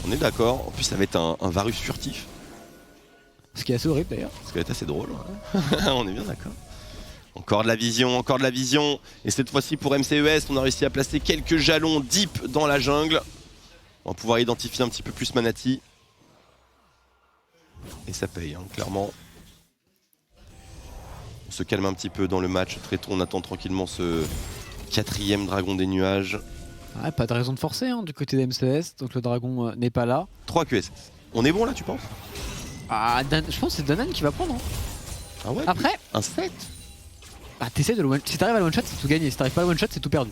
On est d'accord, en plus ça va être un Varus furtif. Ce qui est assez horrible d'ailleurs. Ce qui va être assez drôle, ouais. On est bien d'accord. Encore de la vision, et cette fois-ci pour MCES, on a réussi à placer quelques jalons deep dans la jungle. On va pouvoir identifier un petit peu plus Manati. Et ça paye, hein, clairement. On se calme un petit peu dans le match. Très tôt, on attend tranquillement ce 4e dragon des nuages. Ouais, pas de raison de forcer hein, du côté des MCS, donc le dragon n'est pas là. 3 QSS. On est bon là, tu penses? Ah, je pense que c'est Danan qui va prendre. Hein. Ah ouais? Après, un 7. Bah t'essaies de le one. Si t'arrives à le one shot, c'est tout gagné. Si t'arrives pas à le one shot, c'est tout perdu.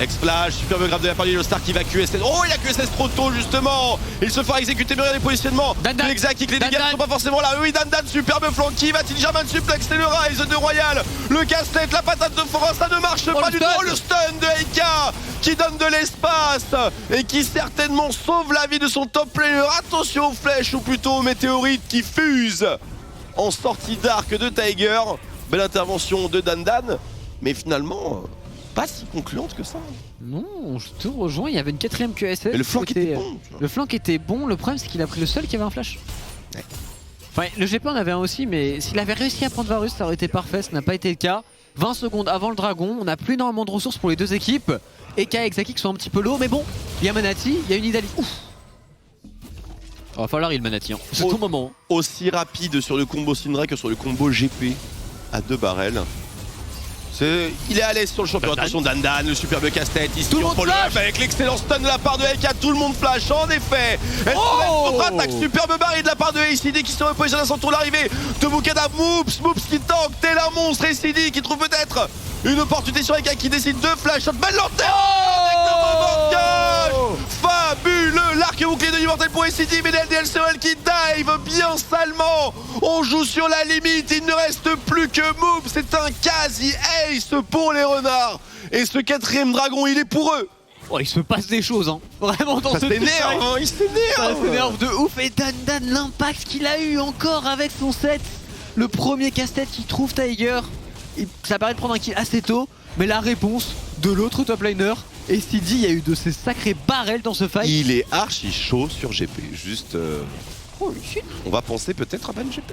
Explage, superbe grave de la part de Yellow Star qui va QSS. Oh, il a QSS trop tôt justement. Il se fera exécuter, mais les positionnements. L'exact kick, les dégâts ne sont pas forcément là. Oui, Dandan, superbe flank. Qui va-t-il German suplexer le Ryze de Royal? Le casse-tête, la patate de Forest, ça ne marche pas du tout. Oh, le stun de Eika qui donne de l'espace et qui certainement sauve la vie de son top player. Attention aux flèches, ou plutôt aux météorites qui fusent en sortie d'arc de Tiger. Belle intervention de Dandan, mais finalement pas si concluante que ça. Non, je te rejoins, il y avait une 4ème QSS. Et le flank était bon. Le flank était bon, le problème c'est qu'il a pris le seul qui avait un flash. Ouais. Enfin, le GP en avait un aussi, mais s'il avait réussi à prendre Varus, ça aurait été parfait, ce n'a pas été le cas. 20 secondes avant le dragon, on n'a plus énormément de ressources pour les 2 équipes. Eka et Xaki qui sont un petit peu lourds, mais bon, il y a Manati, il y a une Idali. Ouf. Il va falloir il Manati, hein. C'est ton moment. Aussi rapide sur le combo Syndra que sur le combo GP à 2 barrels. Il est à l'aise sur le champion. Attention Dandan, le superbe casse-tête ici on follow up avec l'excellent stun de la part de Eka. Tout le monde flash en effet. Contre-attaque, superbe baril de la part de ACD qui se repositionne à son tour l'arrivée de Bukada. Moops qui tank, tel un monstre. ACD qui trouve peut-être une opportunité sur Eka qui décide de flash. Belle lanterne avec le moment. Fabuleux, l'arc bouclé de niveau mortelle pour SCD, mais LDLCOL qui dive bien salement. On joue sur la limite, il ne reste plus que Move. C'est un quasi ace pour les renards. Et ce 4ème dragon, il est pour eux. Oh, il se passe des choses, hein. Vraiment dans Ça ce s'énerve, hein, il s'énerve. Ça s'énerve de ouf. Et Dan, l'impact qu'il a eu encore avec son set. Le premier casse-tête qu'il trouve Tiger. Ça paraît de prendre un kill assez tôt. Mais la réponse de l'autre top laner, SCD, il y a eu de ces sacrés barrels dans ce fight. Il est archi chaud sur GP. Juste, Oh, shit. on va penser peut-être à ban GP.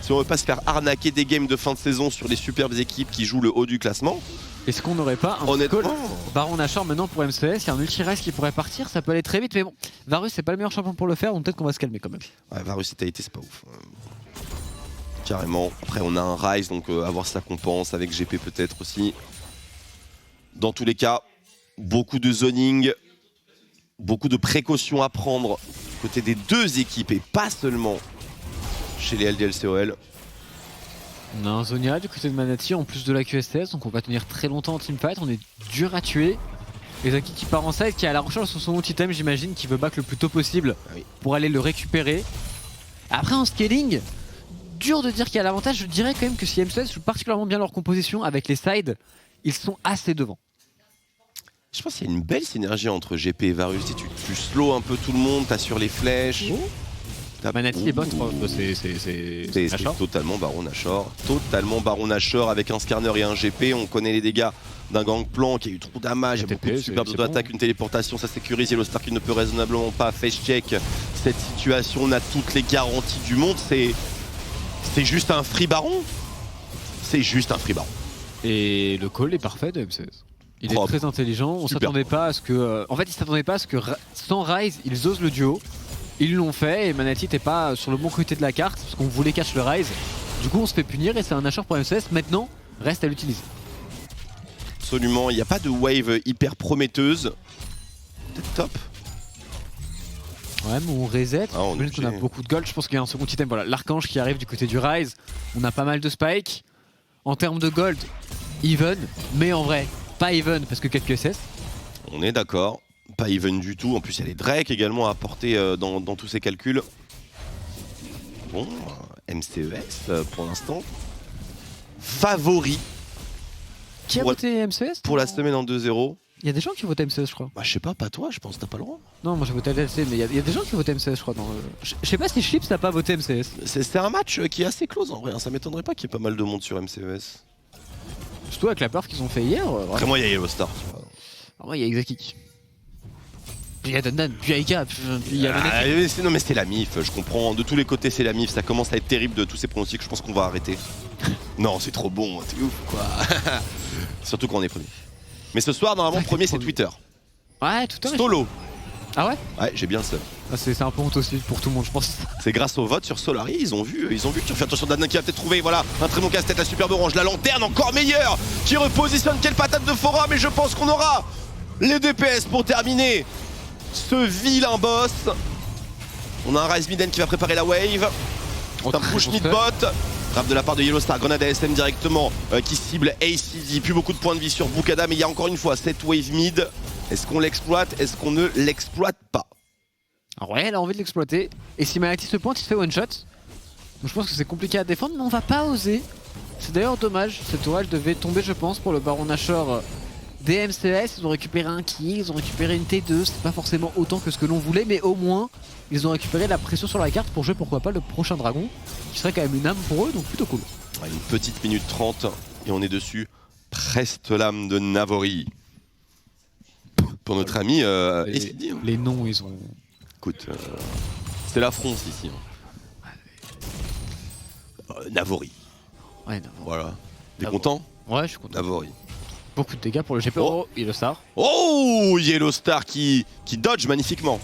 Si on veut pas se faire arnaquer des games de fin de saison sur les superbes équipes qui jouent le haut du classement. Est-ce qu'on n'aurait pas un Honnêtement. call Baron Nashor maintenant pour MCS? Il y a un ulti-rise qui pourrait partir, ça peut aller très vite, mais bon, Varus c'est pas le meilleur champion pour le faire, donc peut-être qu'on va se calmer quand même. Ouais, Varus et Tahiti, c'est pas ouf. Carrément. Après, on a un Rise, donc avoir sa compense avec GP peut-être aussi. Dans tous les cas, beaucoup de zoning, beaucoup de précautions à prendre côté des deux équipes et pas seulement chez les LDLCOL. On a un Zonia du côté de Manati en plus de la QSS, donc on va tenir très longtemps en teamfight, on est dur à tuer. Et Zaki qui part en side, qui est à la recherche de son ulti-item, j'imagine, qui veut back le plus tôt possible pour aller le récupérer. Après en scaling, dur de dire qu'il y a l'avantage, je dirais quand même que si MCS joue particulièrement bien leur composition avec les sides, ils sont assez devant. Je pense qu'il y a une belle synergie entre GP et Varus. Si tu slow un peu tout le monde, t'assures les flèches. Manati est bonne, c'est Nashor. Totalement Baron Nashor. Totalement Baron Nashor avec un scanner et un GP. On connaît les dégâts d'un gangplank qui a eu trop de damage. Il y a beaucoup de superbes auto-attaques, une téléportation, ça sécurise. Yellowstar qui ne peut raisonnablement pas face check cette situation. On a toutes les garanties du monde. C'est juste un free Baron. C'est juste un free Baron. Et le call est parfait de MCS. Il est très intelligent. On s'attendait pas à ce que. En fait, ils s'attendaient pas à ce que sans Rise, ils osent le duo. Ils l'ont fait et Manati n'était pas sur le bon côté de la carte parce qu'on voulait catch le Rise. Du coup, on se fait punir et c'est un Nashor pour MCS. Maintenant, reste à l'utiliser. Absolument, il n'y a pas de wave hyper prometteuse. Peut-être top. Ouais, mais on reset. On a beaucoup de gold. Je pense qu'il y a un second item. Voilà, l'archange qui arrive du côté du Rise. On a pas mal de spikes. En termes de gold, even. Mais en vrai, pas even parce que 4 QSS. On est d'accord. Pas even du tout. En plus, il y a les Drake également à apporter dans tous ces calculs. Bon, MCES pour l'instant. Favori. Qui a voté MCS pour la semaine en 2-0. Il y a des gens qui votent MCS, je crois. Bah, je sais pas toi, je pense que t'as pas le droit. Non, moi j'ai voté LLC, mais il y a des gens qui votent MCS, je crois. Je sais pas si Chips n'a pas voté MCS. C'est un match qui est assez close en vrai. Ça m'étonnerait pas qu'il y ait pas mal de monde sur MCES. Surtout avec la perf qu'ils ont fait hier. Après, moi, il y a Yellowstar. Alors, moi, il y a Exakik. Puis il y a Dandan, puis il y a Ika, puis il y a Manati. Non mais c'est la MIF, je comprends. De tous les côtés c'est la MIF, ça commence à être terrible de tous ces pronostics, je pense qu'on va arrêter. Non c'est trop bon, t'es ouf quoi. Surtout quand on est premier. Mais ce soir normalement premier c'est Twitter. Ouais tout à fait. Solo. Ah ouais? Ouais j'ai bien le seul. Ah, c'est un peu honte aussi pour tout le monde je pense. C'est grâce au vote sur Solari, ils ont vu que tu fais attention Dandan qui va peut-être trouver, voilà, un très bon casse-tête, la superbe orange, la lanterne encore meilleure, qui repositionne quelle patate de forum et je pense qu'on aura les DPS pour terminer ce vilain boss. On a un Rise Miden qui va préparer la wave. Un push mid bot. Frappe de la part de Yellowstar, grenade ASM directement qui cible ACD. Plus beaucoup de points de vie sur Bukada, mais il y a encore une fois cette wave mid. Est-ce qu'on l'exploite? Est-ce qu'on ne l'exploite pas? Alors ouais, elle a envie de l'exploiter. Et si Manati se pointe, il se fait one shot. Donc je pense que c'est compliqué à défendre, mais on va pas oser. C'est d'ailleurs dommage. Cette orage devait tomber, je pense, pour le Baron Nashor. Des MCS, ils ont récupéré un kill, ils ont récupéré une T2, c'est pas forcément autant que ce que l'on voulait, mais au moins ils ont récupéré la pression sur la carte pour jouer pourquoi pas le prochain dragon, qui serait quand même une âme pour eux, donc plutôt cool. Une petite minute 30 et on est dessus. Preste-l'âme de Navori. Pour notre ami SCD. Les noms, ils ont... Écoute, c'est la France ici. Navori. Ouais, Navori. Voilà. T'es content? Ouais, je suis content. Navori. Beaucoup de dégâts pour le GP. Oh, Yellowstar. Oh, Yellowstar qui dodge magnifiquement.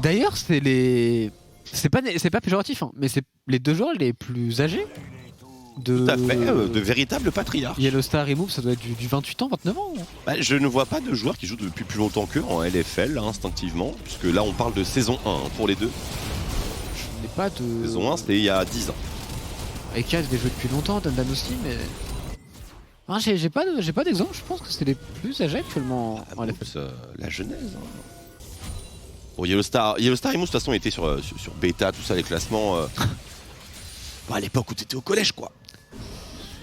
D'ailleurs, c'est les... C'est pas péjoratif, hein, mais c'est les deux joueurs les plus âgés de... Tout à fait, de véritables patriarches. Yellowstar et Move, ça doit être du 28 ans, 29 ans. Bah, je ne vois pas de joueurs qui jouent depuis plus longtemps qu'eux en LFL, instinctivement, puisque là on parle de saison 1 pour les deux. Je n'ai pas de... Saison 1, c'était il y a 10 ans. Eka des jeux depuis longtemps, Dandan aussi, mais... Ah, j'ai pas d'exemple, je pense que c'est les plus âgés actuellement en LFL. La genèse. Bon, Yellowstar Immo de toute façon était sur bêta, tout ça, les classements. Bon, à l'époque où t'étais au collège quoi.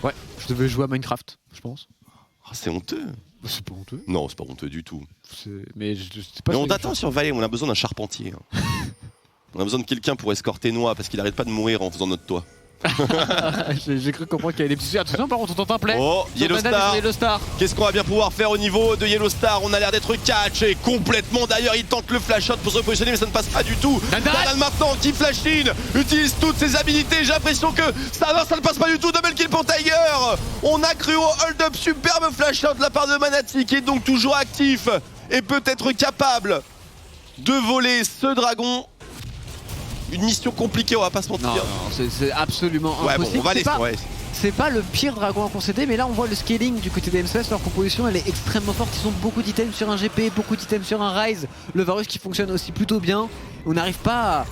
Ouais, je devais jouer à Minecraft, je pense. Oh, c'est honteux. C'est pas honteux. Non, c'est pas honteux du tout. Mais je sais pas. Mais on t'attend sur Valais, on a besoin d'un charpentier. Hein. On a besoin de quelqu'un pour escorter Noah parce qu'il arrête pas de mourir en faisant notre toit. J'ai cru comprendre qu'il y avait des petits. Attention, par contre, on t'entend play. Oh, Yellowstar. Qu'est-ce qu'on va bien pouvoir faire au niveau de Yellowstar? On a l'air d'être catché complètement. D'ailleurs, il tente le flash shot pour se repositionner, mais ça ne passe pas du tout. Danan maintenant qui flash in, utilise toutes ses habilités. J'ai l'impression que ça ne passe pas du tout. Double kill pour Tiger. On a cru au hold-up. Superbe flash shot de la part de Manati qui est donc toujours actif et peut être capable de voler ce dragon. Une mission compliquée, on va pas se mentir. Non, c'est absolument ouais, impossible. Bon, on va aller. C'est pas le pire dragon à concéder, mais là on voit le scaling du côté des MCS, leur composition elle est extrêmement forte, ils ont beaucoup d'items sur un GP, beaucoup d'items sur un Ryze, le Varus qui fonctionne aussi plutôt bien. On n'arrive pas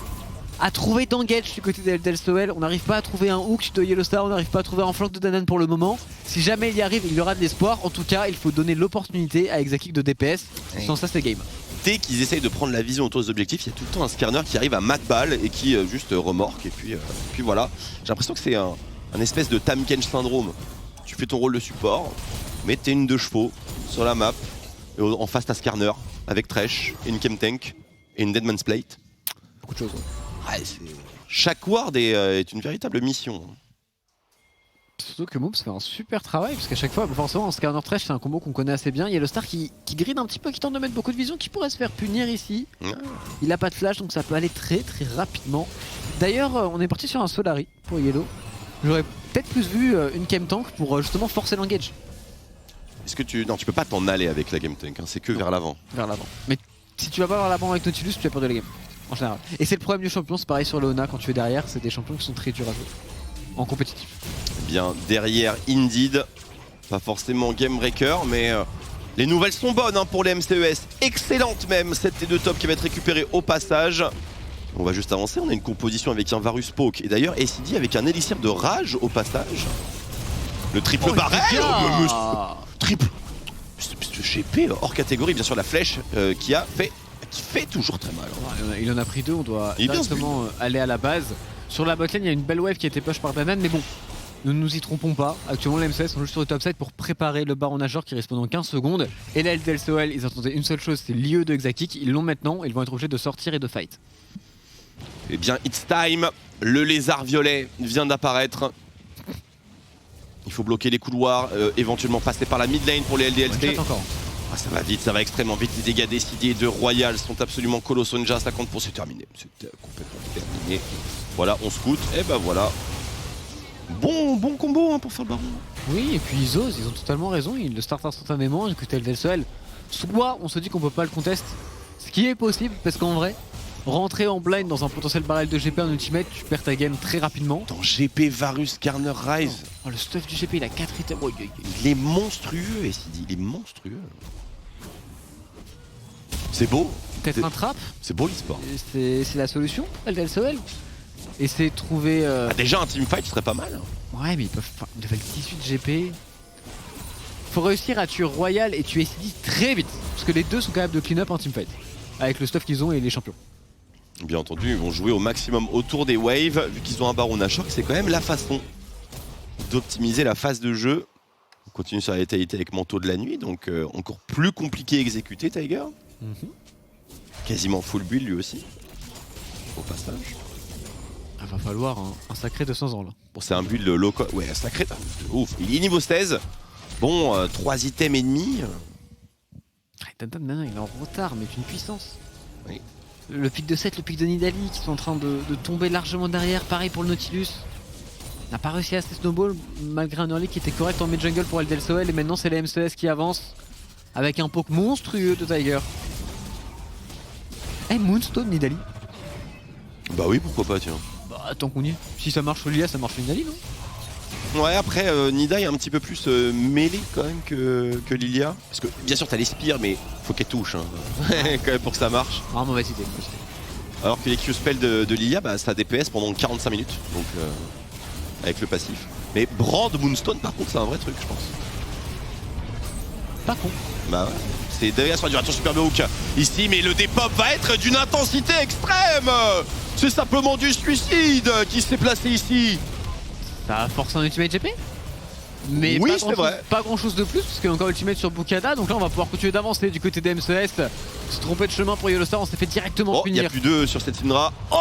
à trouver d'engage du côté d'Elsoel, on n'arrive pas à trouver un hook de Yellowstar, on n'arrive pas à trouver un flank de Danan pour le moment. Si jamais il y arrive, il y aura de l'espoir, en tout cas il faut donner l'opportunité à Exakik de DPS, sans ça c'est game. Dès qu'ils essayent de prendre la vision autour des objectifs, il y a tout le temps un scanner qui arrive à Macball et qui juste remorque et puis voilà. J'ai l'impression que c'est un espèce de Tahm Kench syndrome. Tu fais ton rôle de support, mais t'es une 2 chevaux sur la map, et en face t'as Skarner avec Thresh, et une Chemtank et une Deadman's Plate. Beaucoup de choses. Ouais, chaque ward est une véritable mission. Surtout que Mooms fait un super travail parce qu'à chaque fois, forcément en Skarner Thresh c'est un combo qu'on connaît assez bien. Il y a le Star qui gride un petit peu, qui tente de mettre beaucoup de vision, qui pourrait se faire punir ici. Il a pas de flash donc ça peut aller très rapidement. D'ailleurs on est parti sur un Solari pour Yellow. J'aurais peut-être plus vu une Chemtank pour justement forcer l'engage. Est-ce que tu... Non, tu peux pas t'en aller avec la Chemtank, hein, c'est que vers l'avant. Vers l'avant. Mais si tu vas pas vers l'avant avec Nautilus, tu vas perdre la game. En général. Et c'est le problème du champion, c'est pareil sur Leona quand tu es derrière, c'est des champions qui sont très durs à jouer. En compétitif. Bien derrière Indeed, pas forcément game breaker, mais les nouvelles sont bonnes hein, pour les MCES. Excellente même, cette T2 top qui va être récupérée au passage. On va juste avancer, on a une composition avec un Varus Poke et d'ailleurs ACD avec un élixir de rage au passage. Le triple barrel, triple. Ce GP hors catégorie, bien sûr la flèche qui fait toujours très mal. Il en a pris 2, on doit directement aller à la base. Sur la botlane, il y a une belle wave qui a été push par Danan, mais bon, ne nous y trompons pas. Actuellement, les MCS sont juste sur le top side pour préparer le Baron Nageur qui respawn dans 15 secondes. Et la LDLCOL, ils attendaient une seule chose, c'est l'IE de Exakik. Ils l'ont maintenant, ils vont être obligés de sortir et de fight. Eh bien, it's time. Le lézard violet vient d'apparaître. Il faut bloquer les couloirs, éventuellement passer par la mid lane pour les LDLC. Ah, ça va vite, ça va extrêmement vite. Les dégâts décidés de Royal sont absolument colossaux. Déjà 50%, c'est terminé. C'est complètement terminé. Voilà, on scout. Et ben voilà. Bon combo hein, pour faire le baron. Oui, et puis ils osent, ils ont totalement raison. Ils le startent instantanément. Écoutez, LDLCOL, soit on se dit qu'on peut pas le contest, ce qui est possible parce qu'en vrai, rentrer en blind dans un potentiel barrel de GP en ultimate, tu perds ta game très rapidement. Dans GP Varus Skarner Ryze. Oh, le stuff du GP, il a 4 items. Oh, il est monstrueux, et il est monstrueux. C'est beau. Peut-être un trap. C'est beau l'e-sport. C'est la solution, LDLCOL. Et c'est trouver. Déjà un teamfight serait pas mal. Ouais, mais ils peuvent. Level 18 GP. Faut réussir à tuer Royal et tuer CD très vite. Parce que les deux sont capables de clean up un teamfight. Avec le stuff qu'ils ont et les champions. Bien entendu, ils vont jouer au maximum autour des waves. Vu qu'ils ont un Baron Nashor, c'est quand même la façon d'optimiser la phase de jeu. On continue sur la létalité avec Manteau de la Nuit, donc encore plus compliqué à exécuter, Tiger. Quasiment full build lui aussi. Au passage. Il va falloir un sacré 200 ans là. Bon, c'est un build low cost. Ouais, un sacré. Ouf, il est niveau 16. Bon, 3 items et demi. Il est en retard, mais d'une puissance. Oui. Le pic de 7, le pic de Nidalee qui sont en train de tomber largement derrière. Pareil pour le Nautilus. N'a pas réussi à se snowball malgré un early qui était correct en mid jungle pour LDLCOL. Et maintenant, c'est les MCS qui avancent avec un poke monstrueux de Tiger. Eh, Moonstone Nidalee. Bah oui, pourquoi pas, tiens. Bah, tant qu'on y est. Si ça marche sur Lilia, ça marche sur Nidalee, non? Ouais, après, Nida est un petit peu plus mêlé quand même que Lilia. Parce que bien sûr, t'as les spires, mais faut qu'elle touche hein. quand même pour que ça marche. Ah, mauvaise idée. Alors que les Q-spells de Lilia, bah, ça DPS pendant 45 minutes. Donc, avec le passif. Mais Brand Moonstone, par contre, c'est un vrai truc, je pense. Pas con. Bah ouais. c'est Degas sur la duration Super Hook ici, mais le dépop va être d'une intensité extrême. C'est simplement du suicide qui s'est placé ici. Ça a forcé un ultimate GP, mais oui, pas grand chose de plus, parce qu'il y a encore ultimate sur Bukada, donc là on va pouvoir continuer d'avancer du côté des MCES. Se tromper de chemin pour Yellowstar, on s'est fait directement punir. Il n'y a plus deux sur cette Syndra. Oh,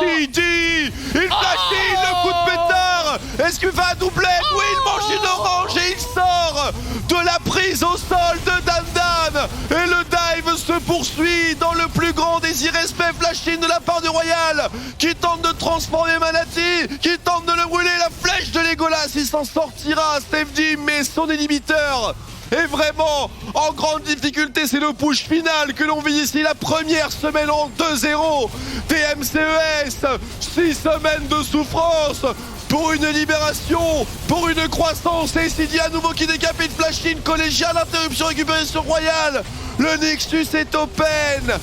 HDD, il flash le coup de pétard. Est-ce qu'il va doubler? Oui, il mange une orange et il sort de la prise au sol de Dan. Et le dive se poursuit dans le plus grand des irrespects flashing de la part du Royal, qui tente de transformer Manati, qui tente de le brûler. La flèche de Legolas, il s'en sortira. Steve D, mais son inhibiteur est vraiment en grande difficulté. C'est le push final que l'on vit ici. La première semaine en 2-0 des MCES. 6 semaines de souffrance pour une libération, pour une croissance. Et Sidi à nouveau qui décapite Flashing collégial. Interruption récupérée sur Royal. Le Nexus est open.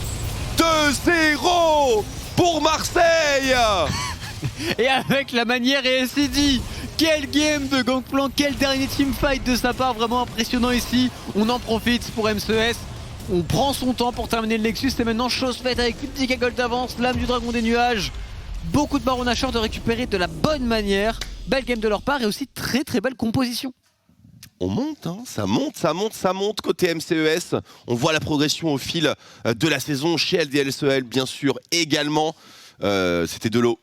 2-0 pour Marseille. Et avec la manière et SCD, quel game de Gangplank, quel dernier teamfight de sa part, vraiment impressionnant ici. On en profite pour MCES, on prend son temps pour terminer le Nexus. C'est maintenant chose faite avec plus de 10 gold d'avance, l'âme du dragon des nuages. Beaucoup de Baron Asher de récupérer de la bonne manière. Belle game de leur part et aussi très très belle composition. On monte, hein, ça monte côté MCES. On voit la progression au fil de la saison chez LDLCL, bien sûr, également. C'était de l'eau,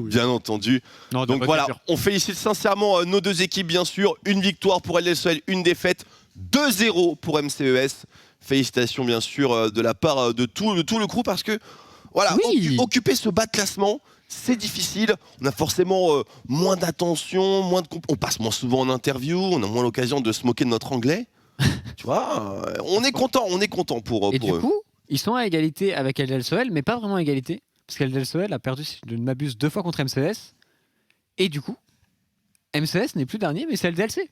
bien entendu. Non, donc voilà, on félicite sincèrement nos deux équipes, bien sûr. Une victoire pour LDLCL, une défaite, 2-0 pour MCES. Félicitations, bien sûr, de la part de tout le crew, parce que voilà, oui, occuper ce bas de classement, c'est difficile. On a forcément moins d'attention, on passe moins souvent en interview, on a moins l'occasion de se moquer de notre anglais. Tu vois, on est content pour Et pour du eux. coup, ils sont à égalité avec LDLCL, mais pas vraiment à égalité. Parce qu'LDLCL a perdu, si je ne m'abuse, 2 fois contre MCES. Et du coup, MCES n'est plus dernier, mais c'est LDLC.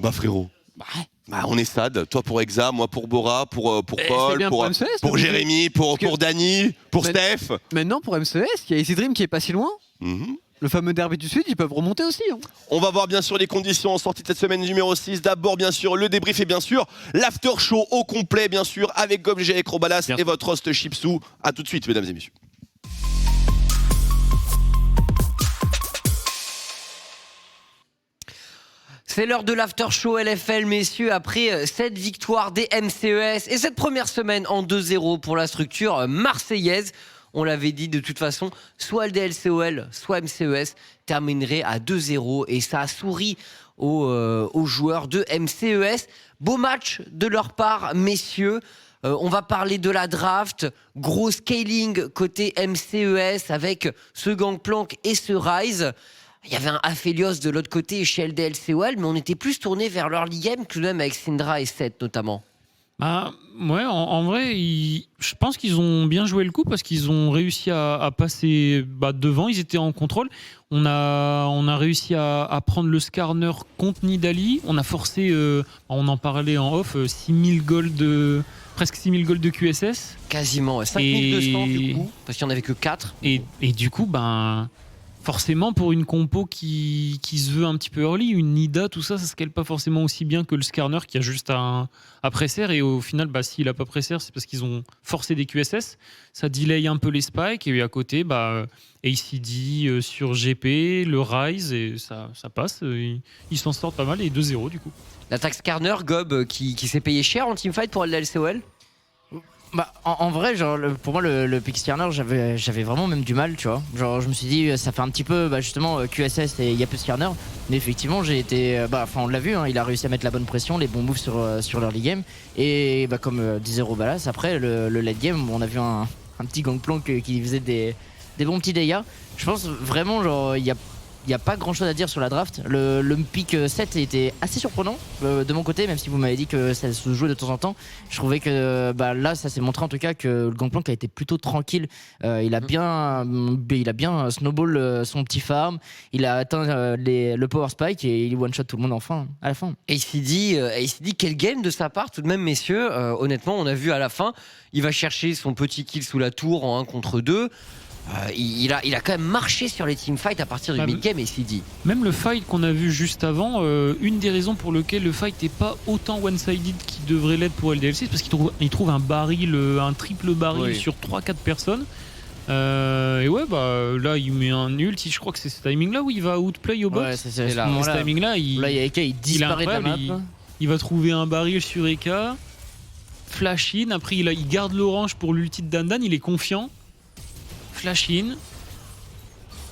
Bah frérot, on est sad. Toi pour Exa, moi pour Bora, pour Paul, bien pour MCES, pour Jérémy, pour Dany, pour Mais- Steph. Maintenant, pour MCES, il y a Easy Dream qui est pas si loin. Le fameux derby du Sud, ils peuvent remonter aussi. Hein. On va voir bien sûr les conditions en sortie de cette semaine numéro 6. D'abord bien sûr le débrief et bien sûr l'after show au complet bien sûr avec GobGG et Crobalas et votre host Chipsou. A tout de suite mesdames et messieurs. C'est l'heure de l'after show LFL, messieurs, après cette victoire des MCES et cette première semaine en 2-0 pour la structure marseillaise. On l'avait dit de toute façon, soit LDLCOL, soit MCES terminerait à 2-0 et ça a souri aux joueurs de MCES. Beau match de leur part, messieurs. On va parler de la draft, gros scaling côté MCES avec ce Gangplank et ce Rise. Il y avait un Aphelios de l'autre côté chez LDLCOL, mais on était plus tourné vers l'early game que même avec Syndra et Seth notamment. Bah, ouais, en vrai, je pense qu'ils ont bien joué le coup parce qu'ils ont réussi à passer devant. Ils étaient en contrôle. On a réussi à prendre le Skarner contre Nidalee. On a forcé, on en parlait en off, 6000 gold presque 6000 gold de QSS. Quasiment, 5200 du coup, parce qu'il n'y en avait que 4. Et du coup, forcément, pour une compo qui se veut un petit peu early, une Nida, tout ça, ça scale pas forcément aussi bien que le Skarner qui a juste à presser. Et au final, s'il a pas presser, c'est parce qu'ils ont forcé des QSS. Ça delay un peu les spikes. Et à côté, ACD sur GP, le Rise, et ça passe. Ils s'en sortent pas mal. Et 2-0 du coup. L'attaque Skarner, Gob, qui s'est payé cher en teamfight pour LDLCOL. En vrai, pour moi, le pick Skarner, j'avais vraiment même du mal, tu vois. Genre, je me suis dit, ça fait un petit peu, justement, QSS et il y a peu Skarner. Mais effectivement, j'ai été. On l'a vu, hein, il a réussi à mettre la bonne pression, les bons moves sur l'early game. Et comme disait Robalas, après, le late game, on a vu un petit Gangplank qui faisait des bons petits dégâts. Je pense vraiment, genre, il n'y a pas grand chose à dire sur la draft. Le pick 7 était assez surprenant de mon côté, même si vous m'avez dit que ça se jouait de temps en temps. Je trouvais que là, ça s'est montré en tout cas que le Gangplank a été plutôt tranquille. Il a bien snowball son petit farm. Il a atteint le power spike et il one-shot tout le monde à la fin. ACD, quel game de sa part tout de même, messieurs. Honnêtement, on a vu à la fin, il va chercher son petit kill sous la tour en 1 contre 2. il a quand même marché sur les teamfights à partir du Ah, mid-game et CD. Même le fight qu'on a vu juste avant, une des raisons pour lesquelles le fight n'est pas autant one-sided qu'il devrait l'être pour LDLC, c'est parce qu'il trouve un baril, un triple baril sur 3-4 personnes. Et ouais, bah là il met un ulti, je crois que c'est ce timing là où il va outplay au bot. Ouais, c'est à ce là. moment-là. Ce timing là, il Eka, il disparaît de la map. incroyable, il va trouver un baril sur Eka, flash in, après il garde l'orange pour l'ulti de Dandan, il est confiant. Flash in.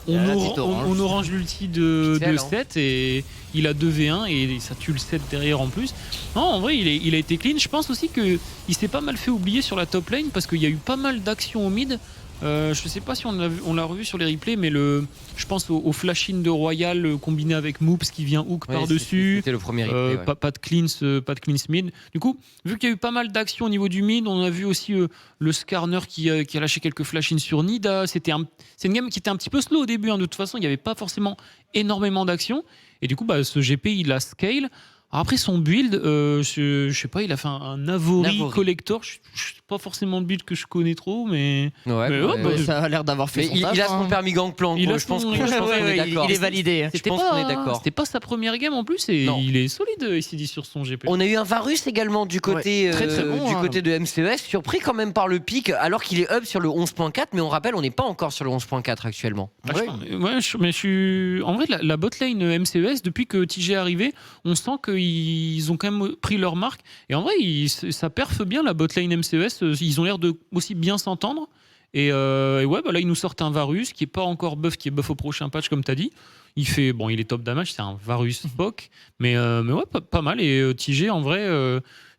On orange l'ulti de Pixel, 7 et il a 2v1 et ça tue le 7 derrière en plus. Non, en vrai, il a été clean. Je pense aussi qu'il s'est pas mal fait oublier sur la top lane parce qu'il y a eu pas mal d'actions au mid. Je sais pas si on l'a revu sur les replays, mais je pense au flash-in de Royal combiné avec Moops qui vient hook par-dessus. C'était le premier replay. Pas de cleans mid. Du coup, vu qu'il y a eu pas mal d'actions au niveau du mid, on a vu aussi le Skarner qui a lâché quelques flash-in sur Nida. C'est une game qui était un petit peu slow au début. De toute façon, il n'y avait pas forcément énormément d'actions. Et du coup, ce GP, il a scale. Alors après son build, je sais pas, il a fait un Navori collector. C'est pas forcément le build que je connais trop, mais. Ça a l'air d'avoir fait. Il a son permis Gangplank. Je pense qu'on est d'accord. Il est validé. Je pense qu'on est d'accord. C'était pas sa première game en plus et il est solide, SCD, sur son GP. On a eu un Varus également du côté, très bon, du côté de MCES, surpris quand même par le pic, alors qu'il est up sur le 11.4, mais on rappelle, on n'est pas encore sur le 11.4 actuellement. Mais je suis. En vrai, la botlane MCES, depuis que TG est arrivé, on sent qu'ils ont quand même pris leur marque. Et en vrai, ça perfe bien la botlane MCES. Ils ont l'air de aussi bien s'entendre. Et ouais, là, ils nous sortent un Varus qui est pas encore buff, qui est buff au prochain patch, comme tu as dit. Il est top damage, c'est un Varus POC. Mais ouais, pas mal. Et TG, en vrai,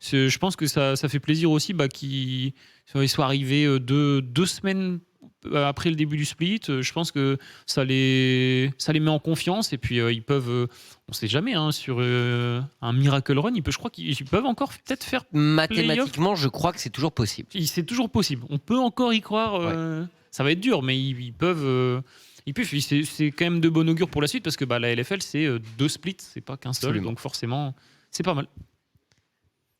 je pense que ça fait plaisir aussi qu'il soit arrivé 2 semaines après le début du split. Je pense que ça les met en confiance et puis ils peuvent, on sait jamais, sur un Miracle Run, je crois qu'ils peuvent encore peut-être faire mathématiquement, je crois que c'est toujours possible. C'est toujours possible. On peut encore y croire. Ça va être dur, mais ils peuvent. C'est quand même de bon augure pour la suite parce que la LFL c'est 2 splits, c'est pas qu'un seul, donc forcément c'est pas mal.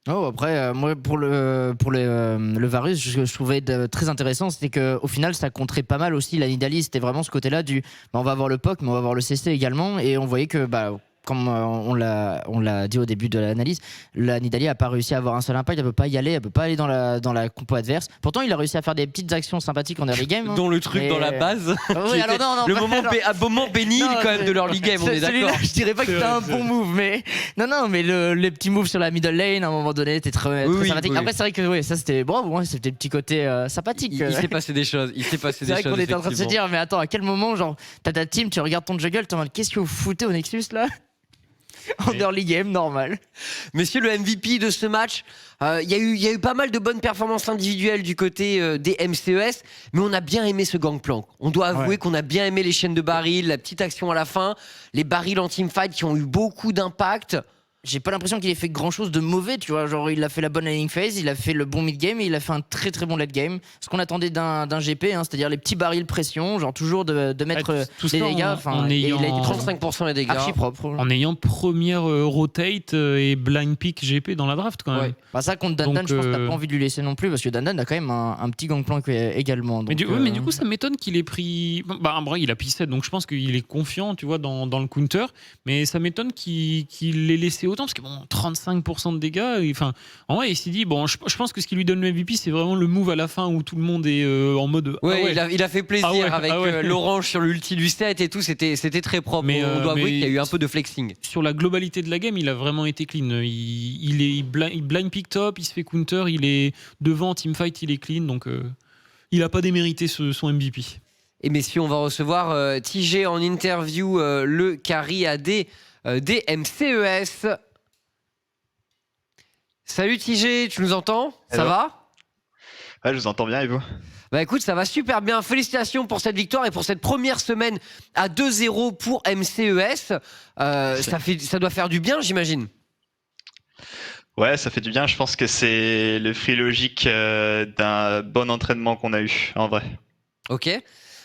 Après, moi, pour le Varus, je trouvais très intéressant, c'était qu'au final, ça compterait pas mal aussi la Nidalee. C'était vraiment ce côté-là on va avoir le POC, mais on va avoir le CC également. Et on voyait que, comme on l'a dit au début de l'analyse, la Nidalee a pas réussi à avoir un seul impact, elle peut pas y aller, elle peut pas aller dans la compo adverse. Pourtant, il a réussi à faire des petites actions sympathiques en early game. Dont le truc dans la base. Oui, alors non, un moment béni quand même de l'early game, on est d'accord. Je dirais pas que c'était un bon move, mais mais les petits moves sur la middle lane, à un moment donné, était très sympathique. Après, c'est vrai que ça c'était bravo, c'était le petit côté sympathique. Il s'est passé des choses. C'est vrai qu'on était en train de se dire, mais attends, à quel moment, genre, t'as ta team, tu regardes ton jungle, t'es en mode, qu'est-ce que vous foutez au Nexus là? En early game, normal. Messieurs, le MVP de ce match, il y a eu pas mal de bonnes performances individuelles du côté des MCES, mais on a bien aimé ce gangplank. On doit avouer qu'on a bien aimé les chaînes de barils, la petite action à la fin, les barils en teamfight qui ont eu beaucoup d'impact. J'ai pas l'impression qu'il ait fait grand chose de mauvais, tu vois. Genre, il a fait la bonne laning phase, il a fait le bon mid game et il a fait un très très bon late game. Ce qu'on attendait d'un GP, c'est-à-dire les petits barils pression, genre toujours de mettre les dégâts. Il a eu 35% des dégâts. Archi propre. En ayant première rotate et blind pick GP dans la draft quand même. Ça contre Dandan, je pense que t'as pas envie de lui laisser non plus parce que Dandan a quand même un petit gangplank également. Donc, mais du coup, ça m'étonne qu'il ait pris. Il a pissé, donc je pense qu'il est confiant, tu vois, dans le counter. Mais ça m'étonne qu'il l'ait laissé autant parce que 35% de dégâts. En vrai, il s'est dit je pense que ce qui lui donne le MVP, c'est vraiment le move à la fin où tout le monde est en mode. Il a fait plaisir avec l'orange sur l'ulti du set et tout. C'était très propre. Mais on doit avouer qu'il y a eu un peu de flexing. Sur la globalité de la game, il a vraiment été clean. Il blind pick top, il se fait counter, il est devant teamfight, il est clean, donc il a pas démérité son MVP. Et messieurs, on va recevoir TG en interview, le carry AD des MCES. Salut TG, tu nous entends? Ça va? Ouais, je vous entends bien et vous? Écoute, ça va super bien. Félicitations pour cette victoire et pour cette première semaine à 2-0 pour MCES. Ça doit faire du bien, j'imagine. Ouais, ça fait du bien. Je pense que c'est le fruit logique d'un bon entraînement qu'on a eu, en vrai. Ok.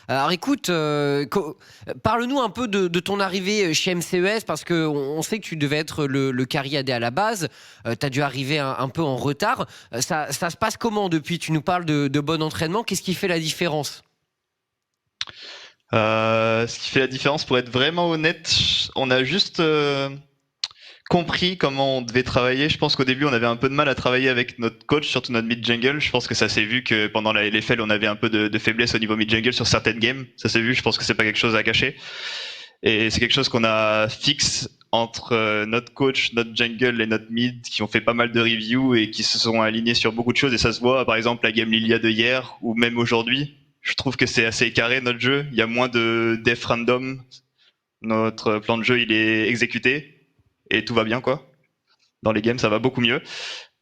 Alors écoute, parle-nous un peu de ton arrivée chez MCES parce qu'on sait que tu devais être le carry AD à la base. Tu as dû arriver un peu en retard. Ça se passe comment depuis? Tu nous parles de bon entraînement. Qu'est-ce qui fait la différence? Ce qui fait la différence, pour être vraiment honnête, on a juste compris comment on devait travailler. Je pense qu'au début, on avait un peu de mal à travailler avec notre coach, surtout notre mid-jungle. Je pense que ça s'est vu que pendant la LFL, on avait un peu de faiblesse au niveau mid-jungle sur certaines games. Ça s'est vu, je pense que c'est pas quelque chose à cacher. Et c'est quelque chose qu'on a fixe entre notre coach, notre jungle et notre mid, qui ont fait pas mal de reviews et qui se sont alignés sur beaucoup de choses. Et ça se voit, par exemple, la game Lilia de hier, ou même aujourd'hui. Je trouve que c'est assez carré, notre jeu. Il y a moins de def random. Notre plan de jeu, il est exécuté. Et tout va bien, quoi. Dans les games, ça va beaucoup mieux.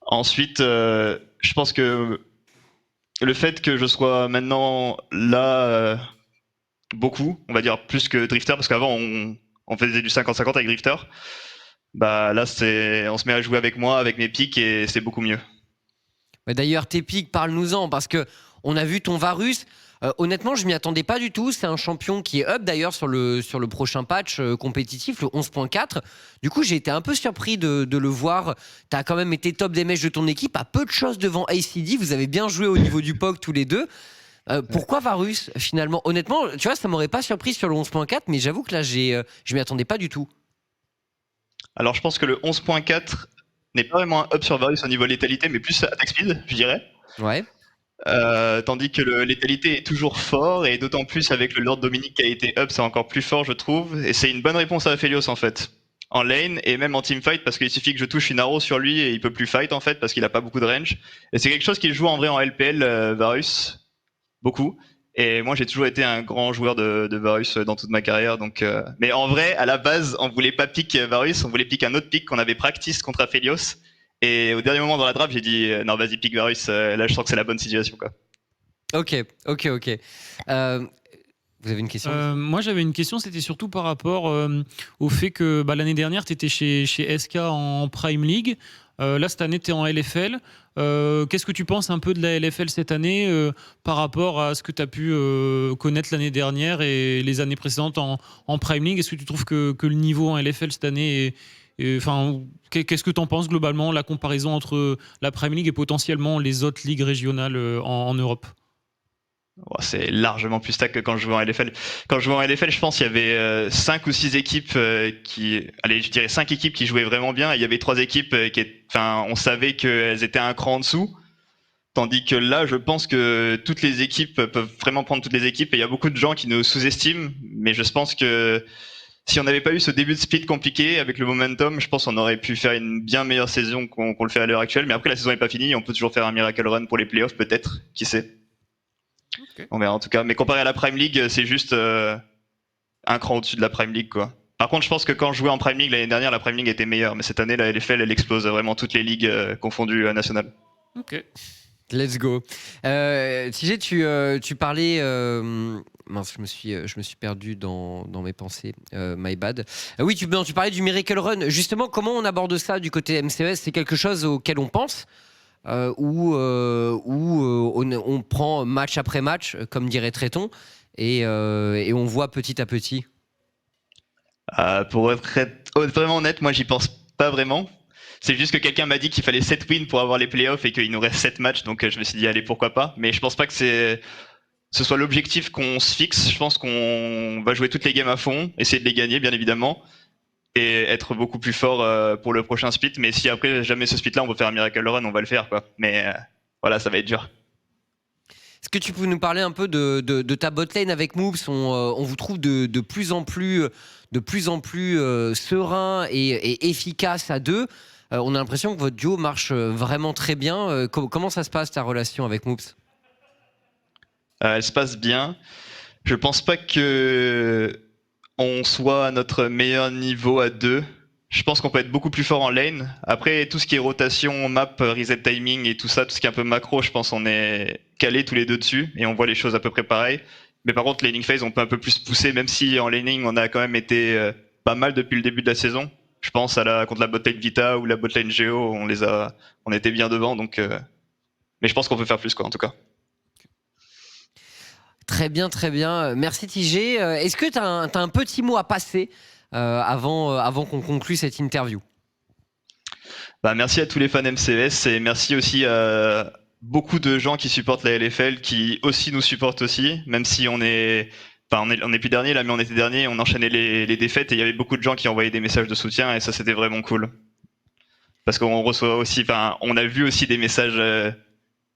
Ensuite, je pense que le fait que je sois maintenant là beaucoup, on va dire plus que Drifter, parce qu'avant on faisait du 50-50 avec Drifter, bah là on se met à jouer avec moi, avec mes pics, et c'est beaucoup mieux. D'ailleurs, tes pics, parle-nous-en, parce que on a vu ton Varus. Honnêtement, je m'y attendais pas du tout. C'est un champion qui est up d'ailleurs sur le prochain patch compétitif, le 11.4. Du coup, j'ai été un peu surpris de le voir. Tu as quand même été top des matchs de ton équipe, à peu de choses devant ACD. Vous avez bien joué au niveau du POC tous les deux. Pourquoi Varus finalement? Honnêtement, tu vois, ça m'aurait pas surpris sur le 11.4, mais j'avoue que là, je m'y attendais pas du tout. Alors, je pense que le 11.4 n'est pas vraiment un up sur Varus au niveau létalité, mais plus attack speed, je dirais. Ouais. Tandis que le létalité est toujours fort, et d'autant plus avec le Lord Dominique qui a été up, c'est encore plus fort, je trouve. Et c'est une bonne réponse à Aphelios en fait, en lane et même en teamfight, parce qu'il suffit que je touche une arrow sur lui et il peut plus fight en fait, parce qu'il a pas beaucoup de range. Et c'est quelque chose qu'il joue en vrai en LPL, Varus, beaucoup. Et moi j'ai toujours été un grand joueur de Varus dans toute ma carrière, donc. Mais en vrai, à la base, on voulait pas pick Varus, on voulait pick un autre pick qu'on avait practice contre Aphelios. Et au dernier moment dans la draft, j'ai dit non, vas-y, pick Varus. Là, je sens que c'est la bonne situation, quoi. Ok. Vous avez une question? Moi, j'avais une question, c'était surtout par rapport au fait que l'année dernière, tu étais chez SK en Prime League. Là, cette année, tu es en LFL. Qu'est-ce que tu penses un peu de la LFL cette année par rapport à ce que tu as pu connaître l'année dernière et les années précédentes en Prime League? Est-ce que tu trouves que le niveau en LFL cette année est. Enfin, qu'est-ce que tu en penses globalement, la comparaison entre la Prime League et potentiellement les autres ligues régionales en Europe? C'est largement plus stack que quand je jouais en LFL. Quand je jouais en LFL, je pense qu'il y avait 5 ou 6 équipes je dirais 5 équipes qui jouaient vraiment bien, et il y avait 3 équipes on savait qu'elles étaient un cran en dessous. Tandis que là, je pense que toutes les équipes peuvent vraiment prendre toutes les équipes, et il y a beaucoup de gens qui nous sous-estiment, mais je pense que si on n'avait pas eu ce début de split compliqué avec le momentum, je pense qu'on aurait pu faire une bien meilleure saison qu'on le fait à l'heure actuelle. Mais après, la saison n'est pas finie, on peut toujours faire un miracle run pour les playoffs, peut-être, qui sait. Okay. On verra en tout cas. Mais comparé à la Prime League, c'est juste un cran au-dessus de la Prime League, quoi. Par contre, je pense que quand je jouais en Prime League l'année dernière, la Prime League était meilleure. Mais cette année, la LFL, elle explose vraiment toutes les ligues confondues nationales. Ok. Let's go. TJ, tu parlais. Mince, je me suis perdu dans mes pensées. My bad. Oui, tu parlais du Miracle Run. Justement, comment on aborde ça du côté MCES? C'est quelque chose auquel on pense où on prend match après match, comme dirait Tréton, et on voit petit à petit? Pour être vraiment honnête, moi, j'y pense pas vraiment. C'est juste que quelqu'un m'a dit qu'il fallait 7 wins pour avoir les playoffs et qu'il nous reste 7 matchs, donc je me suis dit allez, pourquoi pas. Mais je pense pas que ce soit l'objectif qu'on se fixe. Je pense qu'on va jouer toutes les games à fond, essayer de les gagner bien évidemment, et être beaucoup plus fort pour le prochain split. Mais si après jamais ce split là on peut faire un miracle run, on va le faire, quoi. Mais voilà, ça va être dur. Est-ce que tu peux nous parler un peu de ta botlane avec Moves? On vous trouve de plus en plus serein et efficace à deux. On a l'impression que votre duo marche vraiment très bien. Comment ça se passe, ta relation avec Moops? Elle se passe bien. Je pense pas que on soit à notre meilleur niveau à deux. Je pense qu'on peut être beaucoup plus fort en lane. Après, tout ce qui est rotation, map, reset timing et tout ça, tout ce qui est un peu macro, je pense qu'on est calés tous les deux dessus et on voit les choses à peu près pareil. Mais par contre, laning phase, on peut un peu plus pousser, même si en laning, on a quand même été pas mal depuis le début de la saison. Je pense contre la botlane Vita ou la botlane Geo, on était bien devant, donc. Mais je pense qu'on peut faire plus, quoi, en tout cas. Très bien, très bien. Merci TJ. Est-ce que tu as un petit mot à passer avant qu'on conclue cette interview? Merci à tous les fans MCES et merci aussi à beaucoup de gens qui supportent la LFL, qui aussi nous supportent aussi, même si on est Enfin, on est plus dernier là, mais on était dernier. On enchaînait les défaites et il y avait beaucoup de gens qui envoyaient des messages de soutien et ça c'était vraiment cool. Parce qu'on reçoit aussi, enfin, on a vu aussi des messages,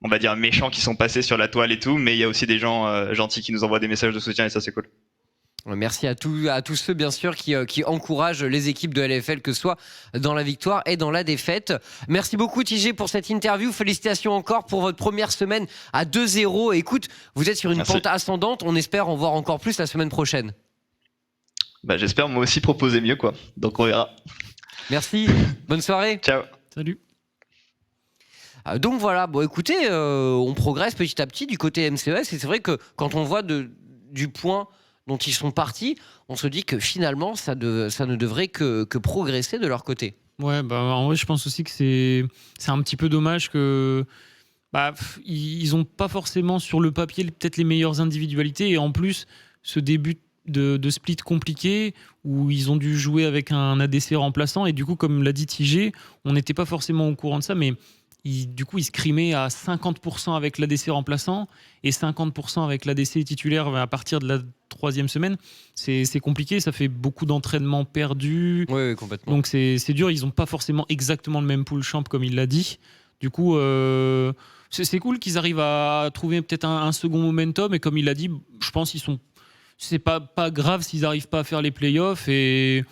on va dire méchants qui sont passés sur la toile et tout, mais il y a aussi des gens gentils qui nous envoient des messages de soutien et ça c'est cool. Merci à tous ceux, bien sûr, qui encouragent les équipes de LFL, que ce soit dans la victoire et dans la défaite. Merci beaucoup, TG, pour cette interview. Félicitations encore pour votre première semaine à 2-0. Écoute, vous êtes sur une pente ascendante. On espère en voir encore plus la semaine prochaine. Bah, j'espère moi aussi proposer mieux, quoi. Donc on verra. Merci. Bonne soirée. Ciao. Salut. Donc voilà, bon écoutez, on progresse petit à petit du côté MCES. Et c'est vrai que quand on voit du point dont ils sont partis, on se dit que finalement ça ne devrait que progresser de leur côté. Ouais, bah en vrai je pense aussi que c'est un petit peu dommage que ils ont pas forcément sur le papier peut-être les meilleures individualités et en plus ce début de split compliqué où ils ont dû jouer avec un ADC remplaçant et du coup comme l'a dit TG, on n'était pas forcément au courant de ça mais du coup, ils scrimaient à 50% avec l'ADC remplaçant et 50% avec l'ADC titulaire à partir de la 3e semaine. C'est compliqué, ça fait beaucoup d'entraînements perdus. Oui, complètement. Donc c'est dur, ils n'ont pas forcément exactement le même pool champ comme il l'a dit. Du coup, c'est cool qu'ils arrivent à trouver peut-être un second momentum et comme il l'a dit, je pense qu'ils sont... C'est pas grave s'ils n'arrivent pas à faire les playoffs et...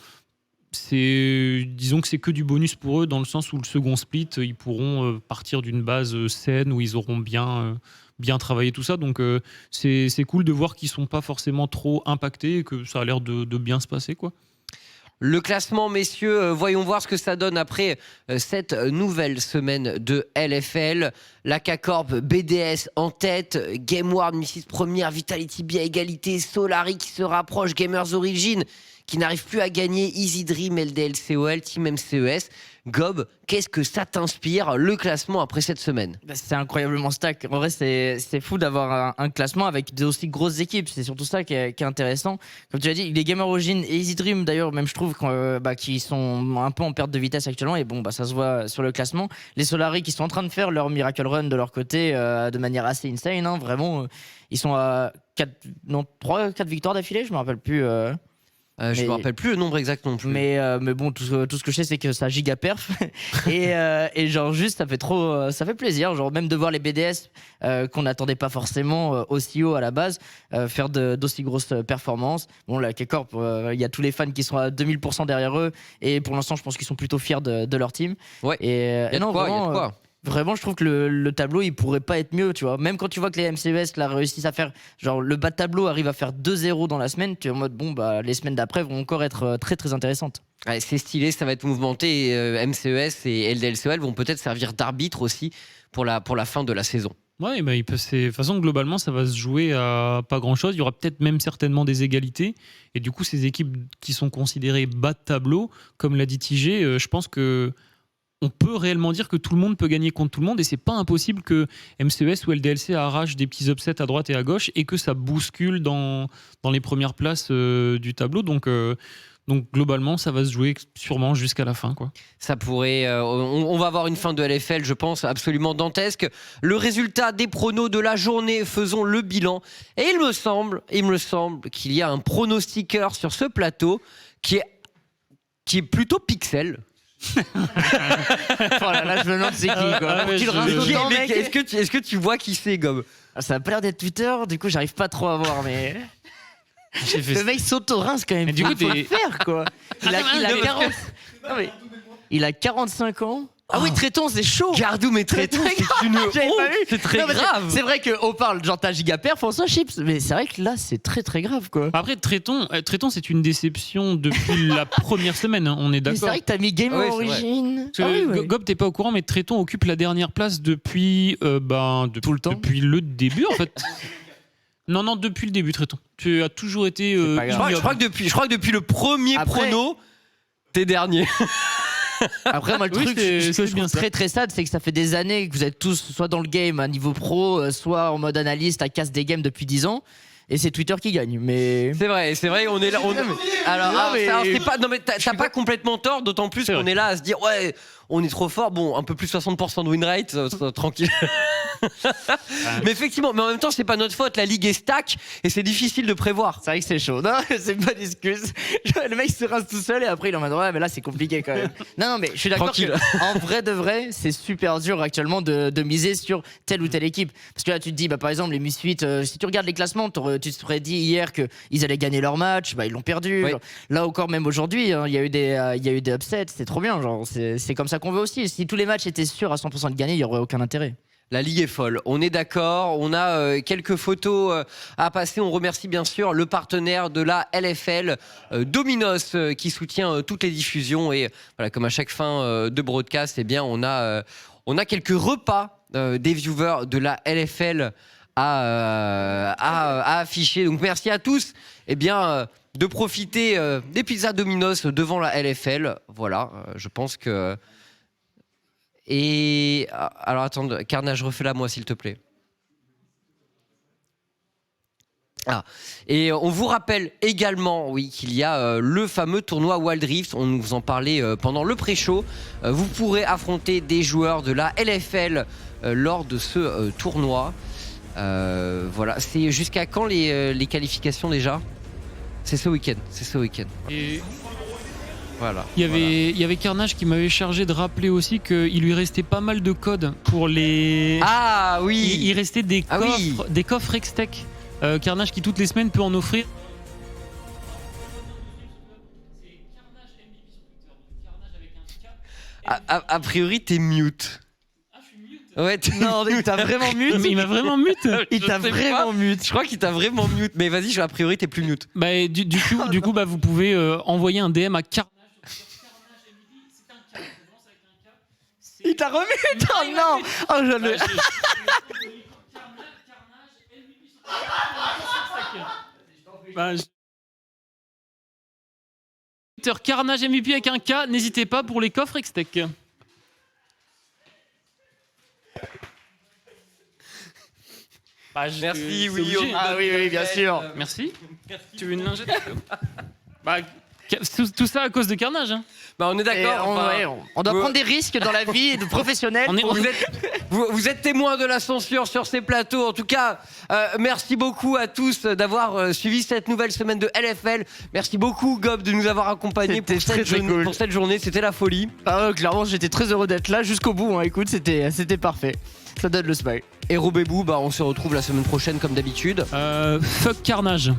disons que c'est que du bonus pour eux dans le sens où le second split ils pourront partir d'une base saine où ils auront bien travaillé tout ça donc c'est cool de voir qu'ils sont pas forcément trop impactés et que ça a l'air de bien se passer quoi. Le classement, messieurs, voyons voir ce que ça donne après cette nouvelle semaine de LFL. La K-Corp, BDS en tête, GameWard, Missis première, Vitality B à égalité, Solari qui se rapproche, Gamers Origin qui n'arrive plus à gagner, Easy Dream, LDLCOL, Team MCES. Gob, qu'est-ce que ça t'inspire, le classement après cette semaine? C'est incroyablement stack. En vrai, c'est fou d'avoir un classement avec d'aussi grosses équipes. C'est surtout ça qui est intéressant. Comme tu l'as dit, les Gamer Origin et Easy Dream, d'ailleurs, même je trouve qu'ils sont un peu en perte de vitesse actuellement. Et bon, ça se voit sur le classement. Les Solari qui sont en train de faire leur Miracle Run de leur côté de manière assez insane. Hein, vraiment, ils sont à 4 victoires d'affilée, je me rappelle plus. Je me rappelle plus le nombre exact non plus. Mais bon, tout ce que je sais, c'est que ça giga perf. et genre, juste, ça fait plaisir. Genre, même de voir les BDS qu'on n'attendait pas forcément aussi haut à la base, faire d'aussi grosses performances. Bon, la K-Corp, il y a tous les fans qui sont à 2000% derrière eux. Et pour l'instant, je pense qu'ils sont plutôt fiers de leur team. Ouais. Il y a de quoi. Vraiment, je trouve que le tableau, il pourrait pas être mieux, tu vois. Même quand tu vois que les MCES là, réussissent à faire, genre, le bas de tableau arrive à faire 2-0 dans la semaine, tu es en mode, bon, bah, les semaines d'après vont encore être très très intéressantes. Ouais, c'est stylé, ça va être mouvementé. Et, MCES et LDLCOL vont peut-être servir d'arbitre aussi pour la fin de la saison. Ouais, bah, de toute façon, globalement, ça va se jouer à pas grand-chose. Il y aura peut-être même certainement des égalités. Et du coup, ces équipes qui sont considérées bas de tableau, comme l'a dit TG, je pense que on peut réellement dire que tout le monde peut gagner contre tout le monde et c'est pas impossible que MCES ou LDLC arrachent des petits upsets à droite et à gauche et que ça bouscule dans les premières places du tableau. Donc globalement, ça va se jouer sûrement jusqu'à la fin, quoi. Ça pourrait. On va avoir une fin de LFL, je pense, absolument dantesque. Le résultat des pronos de la journée, faisons le bilan. Et il me semble qu'il y a un pronostiqueur sur ce plateau qui est plutôt Pixel. Voilà, là, je me demande c'est qui, quoi. Est-ce que tu vois qui c'est, Gob? Ça a pas l'air d'être Twitter, du coup, j'arrive pas trop à voir, mais. Le mec s'auto-rince quand même. Mais du coup, faut le faire, quoi. Il a 45 ans. Ah oui, Tréton, c'est chaud. Gardou, mais Tréton, c'est une honte. C'est très grave. C'est vrai qu'on parle, genre t'as giga-perf, François Chips, mais c'est vrai que là, c'est très très grave, quoi. Après, Tréton, c'est une déception depuis la première semaine, hein, on est d'accord. C'est vrai que t'as mis Game Origin. Gob, t'es pas au courant, mais Tréton occupe la dernière place depuis tout le temps. Depuis le début, en fait. Non, depuis le début, Tréton. Tu as toujours été. Je crois que depuis le premier prono, t'es dernier. Après, moi, le truc, ce que je trouve très très sad, c'est que ça fait des années que vous êtes tous soit dans le game à niveau pro, soit en mode analyste à casse des games depuis 10 ans. Et c'est Twitter qui gagne, mais... C'est vrai, on est là... Alors, c'est pas... Non, mais t'as pas complètement tort, d'autant plus qu'on est là à se dire, ouais, on est trop fort, bon, un peu plus 60% de win rate, tranquille. Mais effectivement, mais en même temps, c'est pas notre faute. La ligue est stack et c'est difficile de prévoir. C'est vrai que c'est chaud. Non, c'est pas d'excuse. Le mec se rince tout seul et après il est en mode ouais, mais là c'est compliqué quand même. Non, mais je suis d'accord Tranquille. en vrai de vrai, c'est super dur actuellement de miser sur telle ou telle équipe. Parce que là, tu te dis, bah, par exemple, les Misfits, si tu regardes les classements, tu te serais dit hier qu'ils allaient gagner leur match, bah, ils l'ont perdu. Oui. Genre, là encore, même aujourd'hui, hein, il y a eu des upsets, c'est trop bien. Genre, c'est comme ça qu'on veut aussi. Si tous les matchs étaient sûrs à 100% de gagner, il n'y aurait aucun intérêt. La ligue est folle, on est d'accord, on a quelques photos à passer, on remercie bien sûr le partenaire de la LFL, Dominos, qui soutient toutes les diffusions et voilà, comme à chaque fin de broadcast, eh bien on a quelques repas des viewers de la LFL à afficher, donc merci à tous eh bien, de profiter des pizzas Dominos devant la LFL, voilà, je pense que... Et alors attends, Carnage, refais-la moi s'il te plaît. Ah. Et on vous rappelle également, oui, qu'il y a le fameux tournoi Wild Rift. On nous en parlait pendant le pré-show. Vous pourrez affronter des joueurs de la LFL lors de ce tournoi. Voilà, c'est jusqu'à quand les qualifications déjà ? C'est ce week-end. Et Voilà. il y avait Carnage qui m'avait chargé de rappeler aussi qu'il lui restait pas mal de codes pour les. Ah oui. Il restait des Ah coffres, oui. des coffres Hextech. Carnage qui toutes les semaines peut en offrir. A priori, t'es mute. Ouais, Non, il t'a vraiment mute. Il m'a vraiment mute. Il t'a vraiment mute. Je crois qu'il t'a vraiment mute. Mais vas-y, a priori, t'es plus mute. Bah, du coup, bah, vous pouvez envoyer un DM à Carnage. Il t'a remis. Oh non. Oh, je le. Bah, Carnage MVP avec un K, n'hésitez pas pour les coffres Hextech. Bah, Merci, oui, obligé. on- Ah oui, bien sûr. Merci. Tu veux une lingette? Bah, tout ça à cause de Carnage. Hein. Bah, on est Et d'accord. enfin, on doit vous- prendre des risques dans la vie de professionnels. Vous êtes témoin de la censure sur ces plateaux. En tout cas, merci beaucoup à tous d'avoir suivi cette nouvelle semaine de LFL. Merci beaucoup, Gob, de nous avoir accompagnés pour C'était très cool. pour cette journée. C'était la folie. Ah ouais, clairement, j'étais très heureux d'être là jusqu'au bout. Hein. Écoute, c'était parfait. Ça donne le smile. Et Robébou, bah, on se retrouve la semaine prochaine comme d'habitude. Fuck Carnage.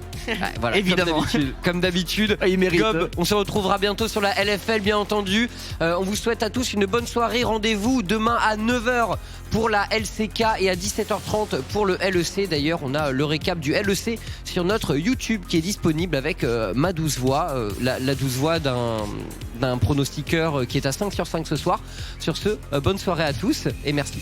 Voilà, Évidemment. Comme d'habitude. Ah, il mérite. Gob, on se retrouvera bientôt sur la LFL, bien entendu. On vous souhaite à tous une bonne soirée. Rendez-vous demain à 9h pour la LCK et à 17h30 pour le LEC. D'ailleurs, on a le récap du LEC sur notre YouTube qui est disponible avec ma douce voix, la douce voix d'un pronostiqueur qui est à 5 sur 5 ce soir. Sur ce, bonne soirée à tous et merci.